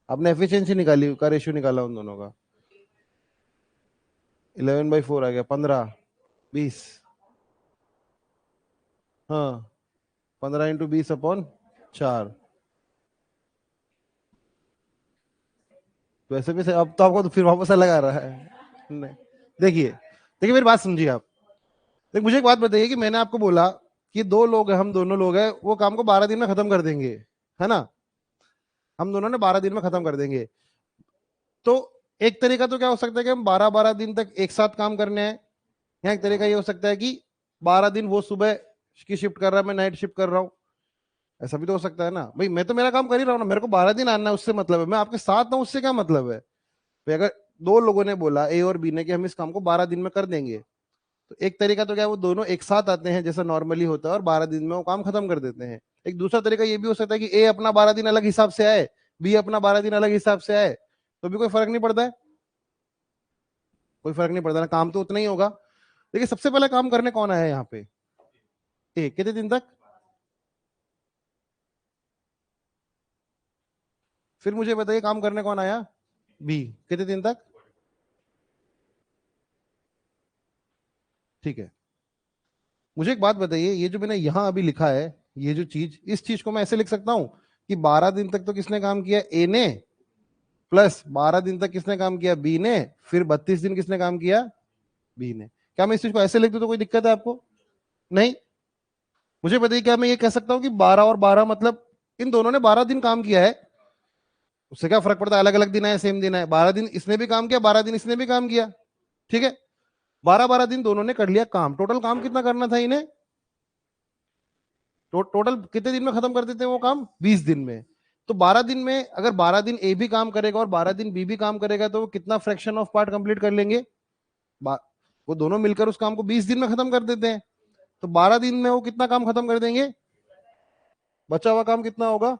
आपने एफिशिएंसी निकाली का रेशियो निकाला उन दोनों का। 11/4 आ गया, 15, 20। हाँ 15 × 20/4। वैसे भी अब तो आपको तो फिर वापस अलग आ रहा है। नहीं, देखिए देखिए मेरी बात समझिए आप। देखिए मुझे एक बात बताइए कि मैंने आपको बोला कि दो लोग हैं, हम दोनों लोग हैं, वो काम को 12 दिन में खत्म कर देंगे, है ना? हम दोनों ने 12 दिन में खत्म कर देंगे। तो एक तरीका तो क्या हो सकता है कि हम 12-12 दिन तक एक साथ काम करने हैं, या एक तरीका ये हो सकता है कि 12 दिन वो सुबह की शिफ्ट कर रहा है, मैं नाइट शिफ्ट कर रहा हूँ। ऐसा भी तो हो सकता है ना भाई, मैं तो मेरा काम कर ही रहा हूँ ना, मेरे को 12 दिन आना है, उससे मतलब है, मैं आपके साथ हूँ, उससे क्या मतलब है? तो अगर दो लोगों ने बोला ए और बी ने कि हम इस काम को 12 दिन में कर देंगे, तो एक तरीका तो क्या है, वो दोनों एक साथ आते हैं जैसा नॉर्मली होता है और 12 दिन में वो काम खत्म कर देते हैं। एक दूसरा तरीका ये भी हो सकता है कि ए अपना 12 दिन अलग हिसाब से आए, बी अपना 12 दिन अलग हिसाब से आए, तो भी कोई फर्क नहीं पड़ता है। कोई फर्क नहीं पड़ता ना, काम तो उतना ही होगा। देखिए सबसे पहले काम करने कौन आया है यहाँ पे? ए। कितने दिन तक? फिर मुझे बताइए काम करने कौन आया? बी। कितने दिन तक? ठीक है। मुझे एक बात बताइए, ये जो मैंने यहां अभी लिखा है, ये जो चीज, इस चीज को मैं ऐसे लिख सकता हूं कि 12 दिन तक तो किसने काम किया? ए ने, प्लस 12 दिन तक किसने काम किया? बी ने, फिर 32 दिन किसने काम किया? बी ने। क्या मैं इस चीज को ऐसे लिख दूं तो कोई दिक्कत है आपको? नहीं। मुझे बताइए क्या मैं ये कह सकता हूँ कि 12 और 12 मतलब इन दोनों ने 12 दिन काम किया है, उससे क्या फर्क पड़ता है? अलग अलग दिन है, सेम दिन है, 12 दिन इसने भी काम किया, 12 दिन इसने भी काम किया, ठीक है। 12-12 दिन दोनों ने कर लिया काम, टोटल काम कितना करना था इन्हें? टोटल कितने दिन में खत्म कर देते हैं वो काम? 20 दिन में। तो 12 दिन में अगर 12 दिन ए भी काम करेगा और 12 दिन बी भी काम करेगा, तो वो कितना फ्रैक्शन ऑफ पार्ट कंप्लीट कर लेंगे? वो दोनों मिलकर उस काम को 20 दिन में खत्म कर देते हैं। तो 12 दिन में वो कितना काम खत्म कर देंगे? बचा हुआ काम कितना होगा?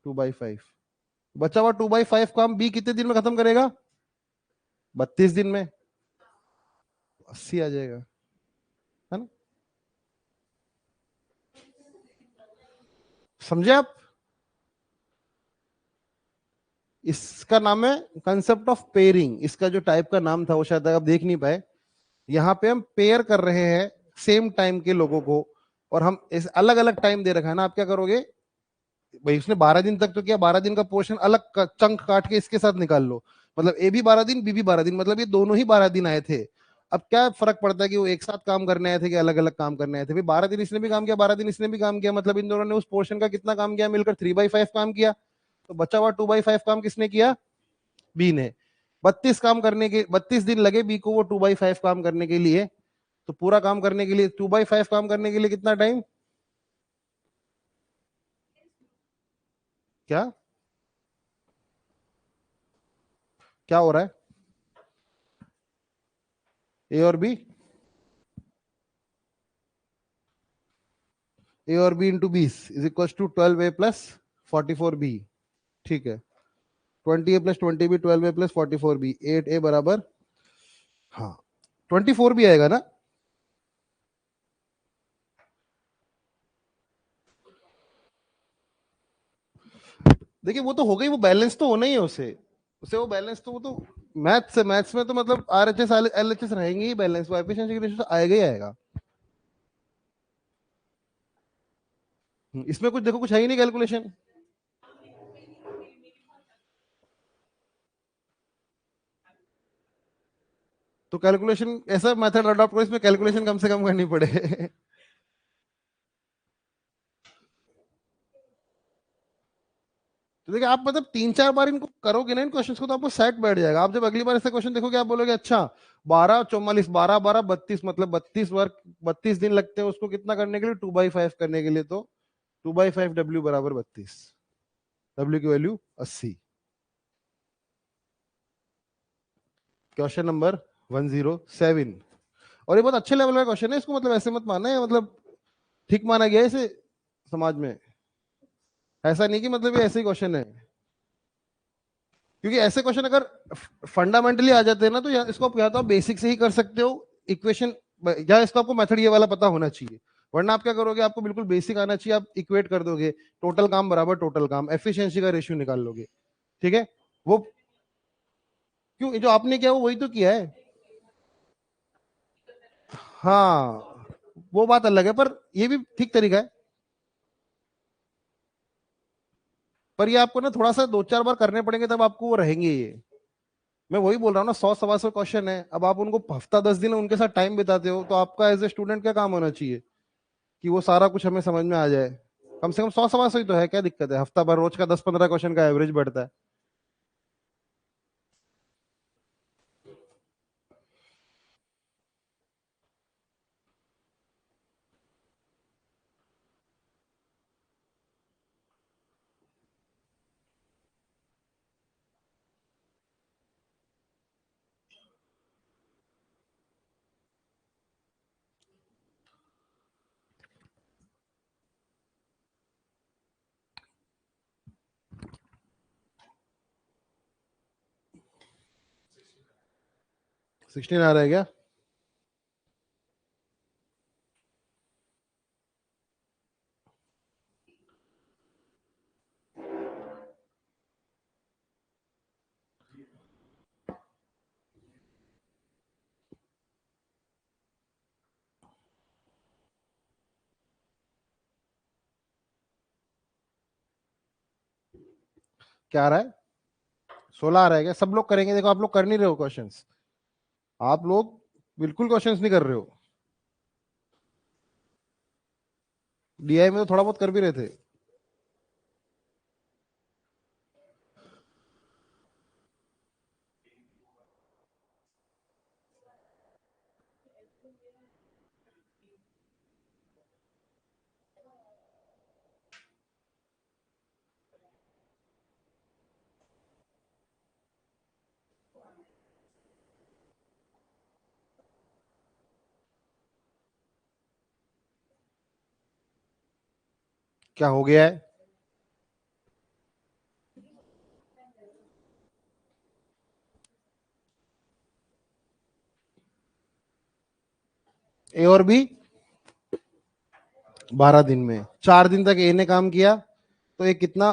2/5। बचा हुआ 2/5 काम बी कितने दिन में खत्म करेगा? 32 दिन में। 80 आ जाएगा, है ना? समझे आप? इसका नाम है कंसेप्ट ऑफ पेयरिंग। इसका जो टाइप का नाम था वो शायद आप देख नहीं पाए। यहाँ पे हम पेयर कर रहे हैं सेम टाइम के लोगों को, और हम इस अलग अलग टाइम दे रखा है ना। आप क्या करोगे भाई, उसने 12 दिन तक तो किया, 12 दिन का पोर्शन अलग चंक काट के इसके साथ निकाल लो, मतलब ए भी 12 दिन, बी भी 12 दिन, मतलब ये दोनों ही 12 दिन आए थे। अब क्या फर्क पड़ता है कि वो एक साथ काम करने आए थे कि अलग अलग काम करने आए थे? भाई 12 दिन इसने भी काम किया, 12 दिन इसने भी काम किया, मतलब इन दोनों ने उस पोर्शन का कितना काम किया? मिलकर 3/5 काम किया। तो बचा हुआ 2/5 काम किसने किया? बी ने। 32 दिन लगे बी को वो 2/5 काम करने के लिए। तो पूरा काम करने के लिए, 2/5 काम करने के लिए कितना टाइम? क्या क्या हो रहा है? ए और बी, ए और बी इंटू 20 = 12a + 44b। ठीक है। 20a + 20b, 12a + 44b, 8a बराबर, हाँ 24 भी आएगा ना? देखिए वो तो हो गई, वो बैलेंस तो होना ही है उसे। उसे वो बैलेंस तो, वो तो मैथ्स में तो मतलब आरएचएस एलएचएस रहेंगे ही, बैलेंस वो एफिशिएंसी की रेशियो तो आएगा ही आएगा। इसमें कुछ देखो, कुछ है ही नहीं कैलकुलेशन। तो कैलकुलेशन ऐसा मेथड अडॉप्ट करो इसमें कैलकुलेशन कम से कम करनी पड़े। तो देखिए आप मतलब 3-4 बार इनको करोगे ना इन क्वेश्चंस को, तो आपको सेट बैठ जाएगा। आप जब अगली बार ऐसे क्वेश्चन देखोगे आप बोलोगे अच्छा 12 44, 12 12 32, मतलब 32 बार, 32 दिन लगते हैं उसको कितना करने के लिए? 2/5 करने के लिए। तो 2/5 डब्ल्यू बराबर 32, डब्ल्यू की वैल्यू 80। Question number 107। और ये बहुत अच्छे लेवल का क्वेश्चन है, इसको मतलब ऐसे मत मानना है, मतलब ठीक माना गया है इसे समाज में। ऐसा नहीं कि मतलब ये ऐसे ही क्वेश्चन है, क्योंकि ऐसे क्वेश्चन अगर फंडामेंटली आ जाते हैं ना, तो इसको आप या तो आप बेसिक से ही कर सकते हो इक्वेशन, या इसको आपको मेथड ये वाला पता होना चाहिए। वरना आप क्या करोगे, आपको बिल्कुल बेसिक आना चाहिए, आप इक्वेट कर दोगे टोटल काम बराबर टोटल काम, एफिशिएंसी का रेशियो निकाल लोगे। ठीक है। वो क्यों, जो आपने किया वो वही तो किया है। हाँ वो बात अलग है, पर ये भी ठीक तरीका है। पर ये आपको ना थोड़ा सा 2-4 बार करने पड़ेंगे, तब आपको वो रहेंगे ये। मैं वही बोल रहा हूँ ना, 100 सवा 100 क्वेश्चन है, अब आप उनको हफ्ता 10 दिन उनके साथ टाइम बिताते हो, तो आपका एज ए स्टूडेंट क्या काम होना चाहिए कि वो सारा कुछ हमें समझ में आ जाए। कम से कम 100 सवा 100 ही तो है, क्या दिक्कत है, हफ्ता भर रोज का 10-15 क्वेश्चन का एवरेज बढ़ता है। सिक्सटीन आ रहा है क्या? क्या आ रहा है? 16 आ रहा है क्या? सब लोग करेंगे? देखो आप लोग कर नहीं रहे हो क्वेश्चंस, आप लोग बिल्कुल क्वेश्चंस नहीं कर रहे हो। डीआई में तो थोड़ा बहुत कर भी रहे थे। क्या हो गया है? ए और बी 12 दिन में, 4 दिन तक ए ने काम किया, तो ये कितना,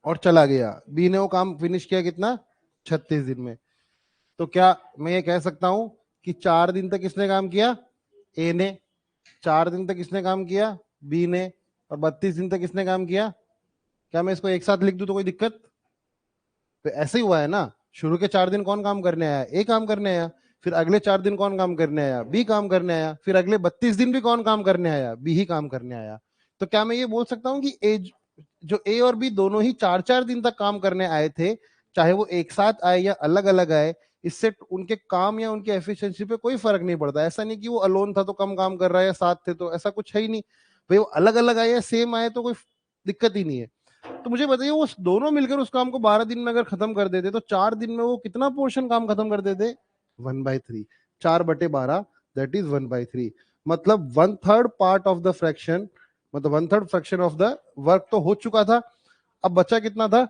और चला गया, बी ने वो काम फिनिश किया कितना, 36 दिन में। तो क्या मैं ये कह सकता हूं कि 4 दिन तक किसने काम किया, ए ने, 4 दिन तक किसने काम किया, बी ने, और 32 दिन तक किसने काम किया? क्या मैं इसको एक साथ लिख दूं तो कोई दिक्कत? तो ऐसे ही हुआ है ना, शुरू के 4 दिन कौन काम करने आया, ए काम करने आया, फिर अगले 4 दिन कौन काम करने आया, बी काम करने आया, फिर अगले 32 दिन भी कौन काम करने आया, बी ही काम करने आया। तो क्या मैं ये बोल सकता हूँ कि ए, जो ए और बी दोनों ही 4-4 दिन तक काम करने आए थे, चाहे वो एक साथ आए या अलग अलग आए, इससे उनके काम या उनके एफिशिएंसी पे कोई फर्क नहीं पड़ता। ऐसा नहीं कि वो अलोन था तो कम काम कर रहा है या साथ थे तो, ऐसा कुछ है ही नहीं भाई। वो अलग अलग आए या सेम आए तो कोई दिक्कत ही नहीं है। तो मुझे बताइए, वो दोनों मिलकर उस काम को 12 दिन में अगर खत्म कर देते, तो 4 दिन में वो कितना पोर्शन काम खत्म कर देते? 1/3। 4/12, दैट इज 1/3। मतलब 1/3 पार्ट ऑफ द फ्रैक्शन, मतलब 1/3 फ्रैक्शन ऑफ द वर्क तो हो चुका था। अब बचा कितना था?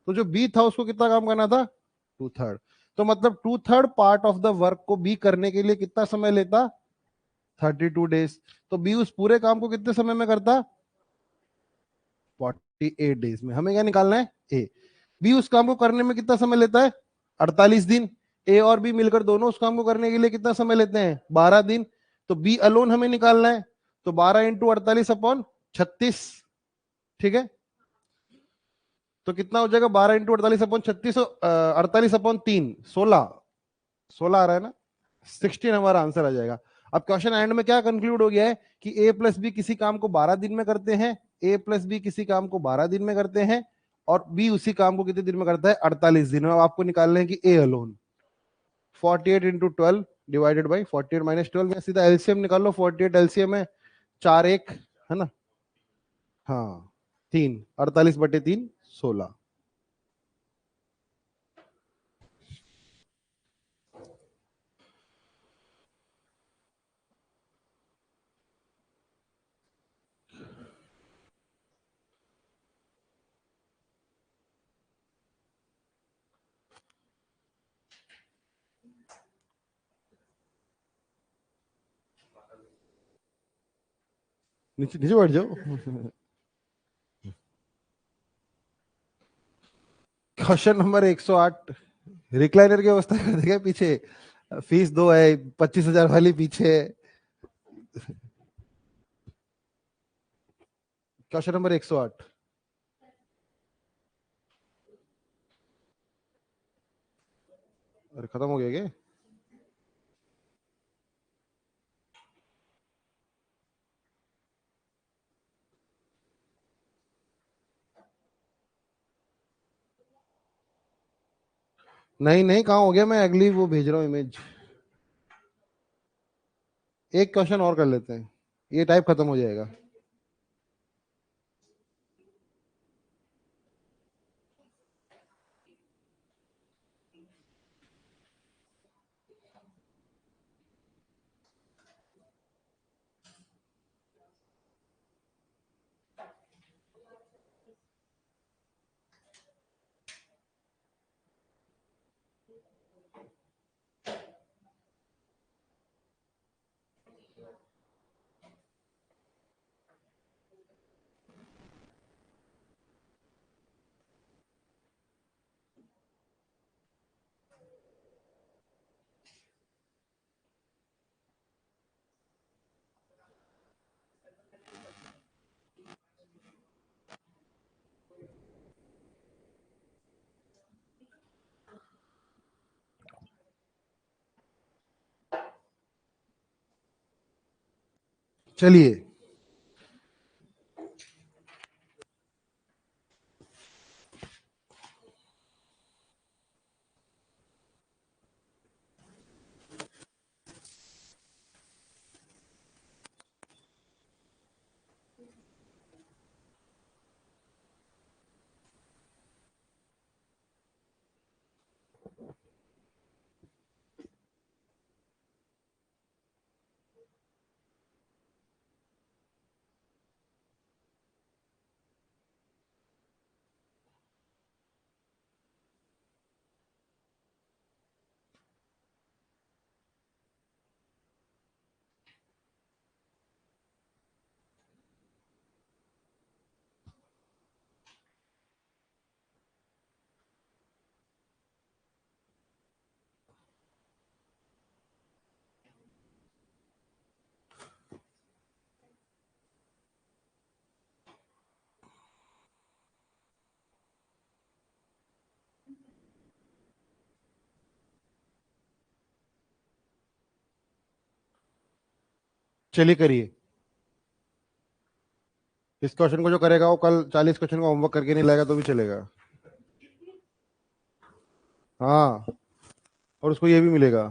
तो जो बी था उसको कितना काम करना था? 2/3। तो मतलब 2/3 पार्ट ऑफ द वर्क को बी करने के लिए कितना समय लेता? 32 डेज। तो बी उस पूरे काम को कितने समय में करता? 48 डेज में। हमें क्या निकालना है? ए। बी उस काम को करने में कितना समय लेता है? 48 दिन। ए और बी मिलकर दोनों उस काम को करने के लिए कितना समय लेते हैं? 12 दिन। तो बी अलोन हमें निकालना है, तो 12 × 48/36। ठीक है, तो कितना हो जाएगा? 12 × 48/36, 48/3, 16। 16 आ रहा है ना? 16 हमारा आंसर आ जाएगा। अब क्वेश्चन एंड में क्या कंक्लूड हो गया है कि ए प्लस बी किसी काम को 12 दिन में करते हैं, ए प्लस बी किसी काम को 12 दिन में करते हैं, और बी उसी काम को कितने दिन में करता है? 48 दिन में। अब आपको निकालना है कि ए अलोन। 48 × 12 डिवाइडेड बाई 48 - 12 में सीधा एलसीएम निकाल लो। 48 एलसीएम है 4 1, है ना? हाँ, 3, 48/3, 16। नीचे नीचे बैठ जाओ। क्वेश्चन नंबर 108, रिक्लाइनर की अवस्था कर देगा पीछे। फीस 2 है, 25,000 वाली पीछे है। Question number 108। अरे खत्म हो गया क्या? नहीं नहीं, कहाँ हो गया? मैं अगली वो भेज रहा हूँ इमेज। एक क्वेश्चन और कर लेते हैं, ये टाइप खत्म हो जाएगा। चलिए, चलिए करिए। इस क्वेश्चन को जो करेगा वो कल 40 क्वेश्चन का होमवर्क करके नहीं लाएगा तो भी चलेगा। हाँ, और उसको ये भी मिलेगा।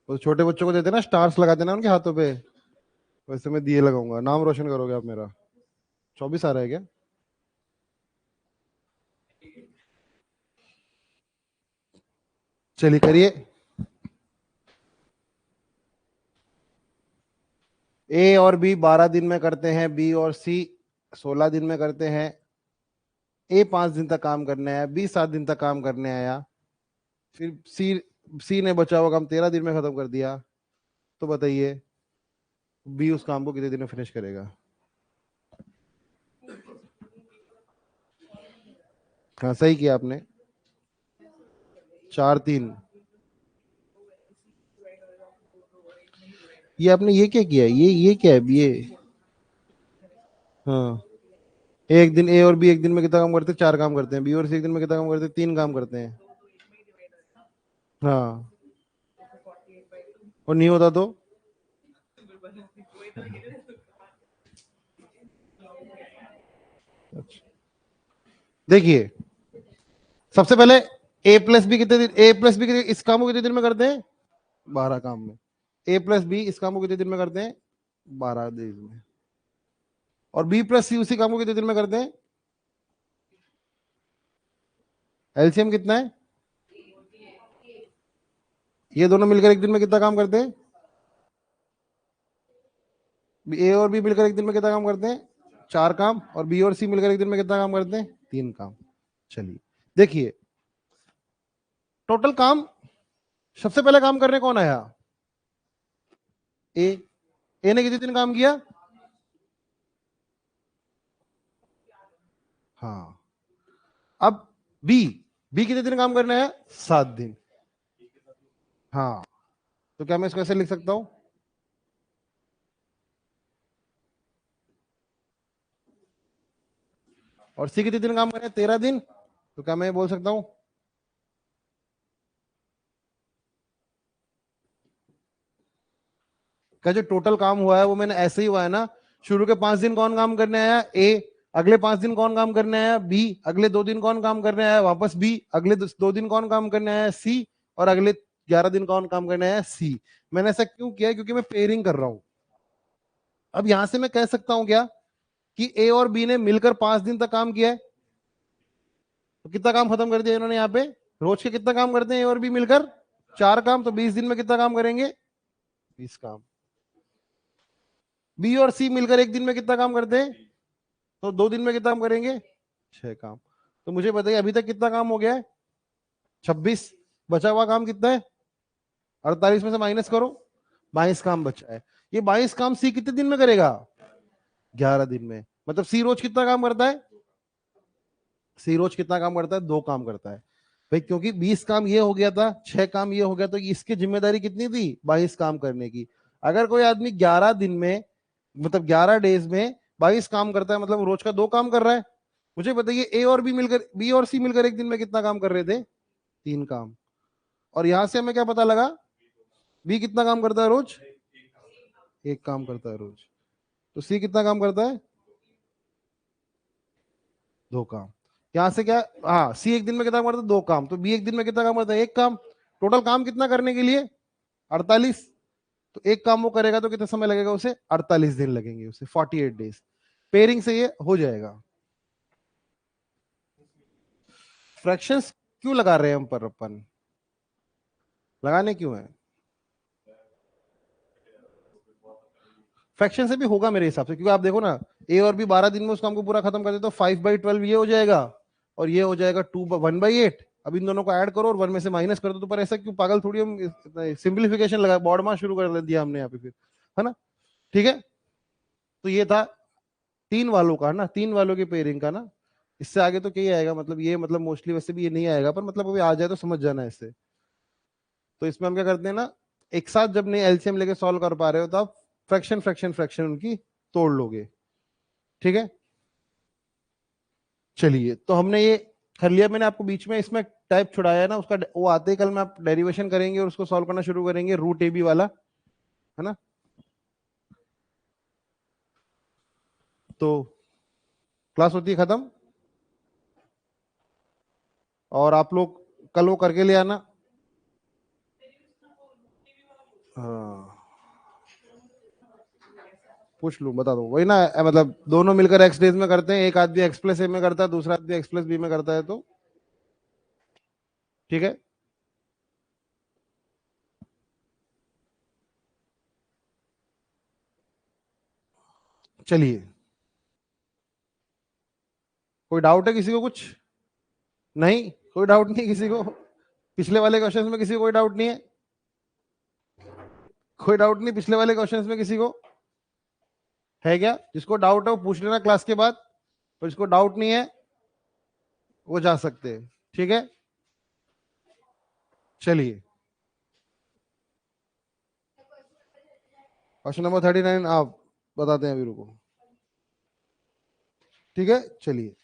तो छोटे बच्चों को देते ना, स्टार्स लगा देना उनके हाथों पे, वैसे मैं दिए लगाऊंगा, नाम रोशन करोगे आप मेरा। 24 आ रहा है क्या? चलिए करिए। ए और बी 12 दिन में करते हैं, बी और सी 16 दिन में करते हैं। ए 5 दिन तक काम करने आया, बी 7 दिन तक काम करने आया। फिर सी सी ने बचा हुआ काम 13 दिन में खत्म कर दिया। तो बताइए, बी उस काम को कितने दिन में फिनिश करेगा? हाँ, सही किया आपने। 4 3। ये आपने ये क्या किया? ये क्या है ये? हाँ, एक दिन ए और बी एक दिन में कितना काम करते हैं? 4 काम करते हैं। बी और सी एक दिन में कितना काम करते हैं? 3 काम करते हैं। हाँ, और नहीं होता तो? देखिए, सबसे पहले ए प्लस बी कितने दिन, ए प्लस बी इस काम को कितने दिन में करते हैं? 12 काम में। ए प्लस बी इस काम को कितने दिन में करते हैं? 12 दिन में। और बी प्लस सी उसी काम को कितने दिन में करते हैं? एलसीएम कितना है? ये दोनों मिलकर एक दिन में कितना काम करते हैं? ए और बी मिलकर एक दिन में कितना काम करते हैं? 4 काम। और बी और सी मिलकर एक दिन में कितना काम करते हैं? 3 काम। चलिए देखिए, टोटल काम, सबसे पहले काम करने कौन आया? ए। ए ने कितने दिन काम किया? हाँ। अब बी, बी कितने दिन काम करना है? 7 दिन। हाँ, तो क्या मैं इसको ऐसे लिख सकता हूं, और सी कितने दिन काम करे, 13 दिन, तो क्या मैं ये बोल सकता हूं, का जो टोटल काम हुआ है वो मैंने ऐसे ही हुआ है ना, शुरू के 5 दिन कौन काम करने आया, ए, अगले 5 दिन कौन काम करने आया, बी, अगले 2 दिन कौन काम करने आया, वापस बी, अगले 2 दिन कौन काम करने आया, सी, और अगले 11 दिन कौन काम करने आया, सी। मैंने ऐसा क्यों किया, क्योंकि मैं पेयरिंग कर रहा हूं। अब यहां से मैं कह सकता हूं क्या, कि ए और बी ने मिलकर 5 दिन तक काम किया है, तो कितना काम खत्म कर दिया इन्होंने यहाँ पे, रोज के कितना काम करते हैं ए और बी मिलकर, 4 काम, तो 20 दिन में कितना काम करेंगे, 20 काम। बी और सी मिलकर एक दिन में कितना काम करते हैं, तो 2 दिन में कितना काम करेंगे, 6 काम। तो मुझे बताइए अभी तक कितना काम हो गया है, 26, बचा हुआ काम कितना है, 48 में से माइनस करो, 22 काम बचा है। ये 22 काम सी कितने दिन में करेगा, 11 दिन में। मतलब सी रोज कितना काम करता है, सी रोज कितना काम करता है, 2 काम करता है भाई, क्योंकि 20 काम ये हो गया था, 6 काम ये हो गया, तो इसकी जिम्मेदारी कितनी थी, 22 काम करने की। अगर कोई आदमी 11 दिन में, मतलब 11 डेज में 22 काम करता है, मतलब रोज का 2 काम कर रहा है। मुझे बताइए ए और बी मिलकर, बी और सी मिलकर एक दिन में कितना काम कर रहे थे, 3 काम। और यहां से हमें क्या पता लगा, बी कितना काम करता है रोज, 1 काम करता है रोज, तो सी कितना काम करता है, 2 काम। यहां से क्या, हाँ, सी एक दिन में कितना काम करता है, 2 काम, तो बी एक दिन में कितना काम करता है, 1 काम। टोटल काम कितना करने के लिए, 48। तो 1 काम वो करेगा तो कितना समय लगेगा उसे, 48 दिन लगेंगे उसे, 48 डेज। पेयरिंग से ये हो जाएगा। फ्रैक्शंस क्यों लगा रहे हैं हम पर, अपन लगाने क्यों है, फ्रैक्शन से भी होगा मेरे हिसाब से, क्योंकि आप देखो ना, ए और बी 12 दिन में उस काम को पूरा खत्म कर दे, तो 5/12 ये हो जाएगा, और ये हो जाएगा 1/8। अब इन दोनों को ऐड करो और 1 में से माइनस कर दो, तो पर ऐसा क्यों, पागल थोड़ी हम, सिंप्लीफिकेशन लगा, बॉड मास शुरू कर दिया हमने यहाँ पे फिर, है ना। ठीक है, तो ये था 3 वालों का ना, 3 वालों की पेयरिंग का ना। इससे आगे तो क्या आएगा, मतलब ये, मतलब मोस्टली वैसे भी ये नहीं आएगा, पर मतलब अभी आ जाए तो समझ जाना है इससे। तो इसमें हम क्या करते हैं ना, एक साथ जब नहीं एलसीएम लेके सॉल्व कर पा रहे हो, तो आप फ्रैक्शन फ्रैक्शन फ्रैक्शन उनकी तोड़ लोगे। ठीक है, चलिए, तो हमने ये कर लिया। मैंने आपको बीच में इसमें टाइप छुड़ाया है ना, उसका वो आते ही कल में आप डेरिवेशन करेंगे और उसको सॉल्व करना शुरू करेंगे, रूट ए बी वाला, है ना। तो क्लास होती है खत्म, और आप लोग कल वो करके ले आना। हाँ, पूछ लूँ, बता दो, वही ना, मतलब दोनों मिलकर एक्स डेज में करते हैं, एक आदमी एक्स प्लस ए में करता है, दूसरा आदमी एक्स प्लस बी में करता है, तो ठीक है। चलिए, कोई डाउट है किसी को कुछ, नहीं कोई डाउट नहीं किसी को, पिछले वाले क्वेश्चन में किसी को कोई डाउट नहीं है, कोई डाउट नहीं पिछले वाले क्वेश्चन में किसी को है क्या, जिसको डाउट है वो पूछ लेना क्लास के बाद, और जिसको डाउट नहीं है वो जा सकते हैं। ठीक है, चलिए, क्वेश्चन नंबर 39 आप बताते हैं अभी, रुको। ठीक है, चलिए।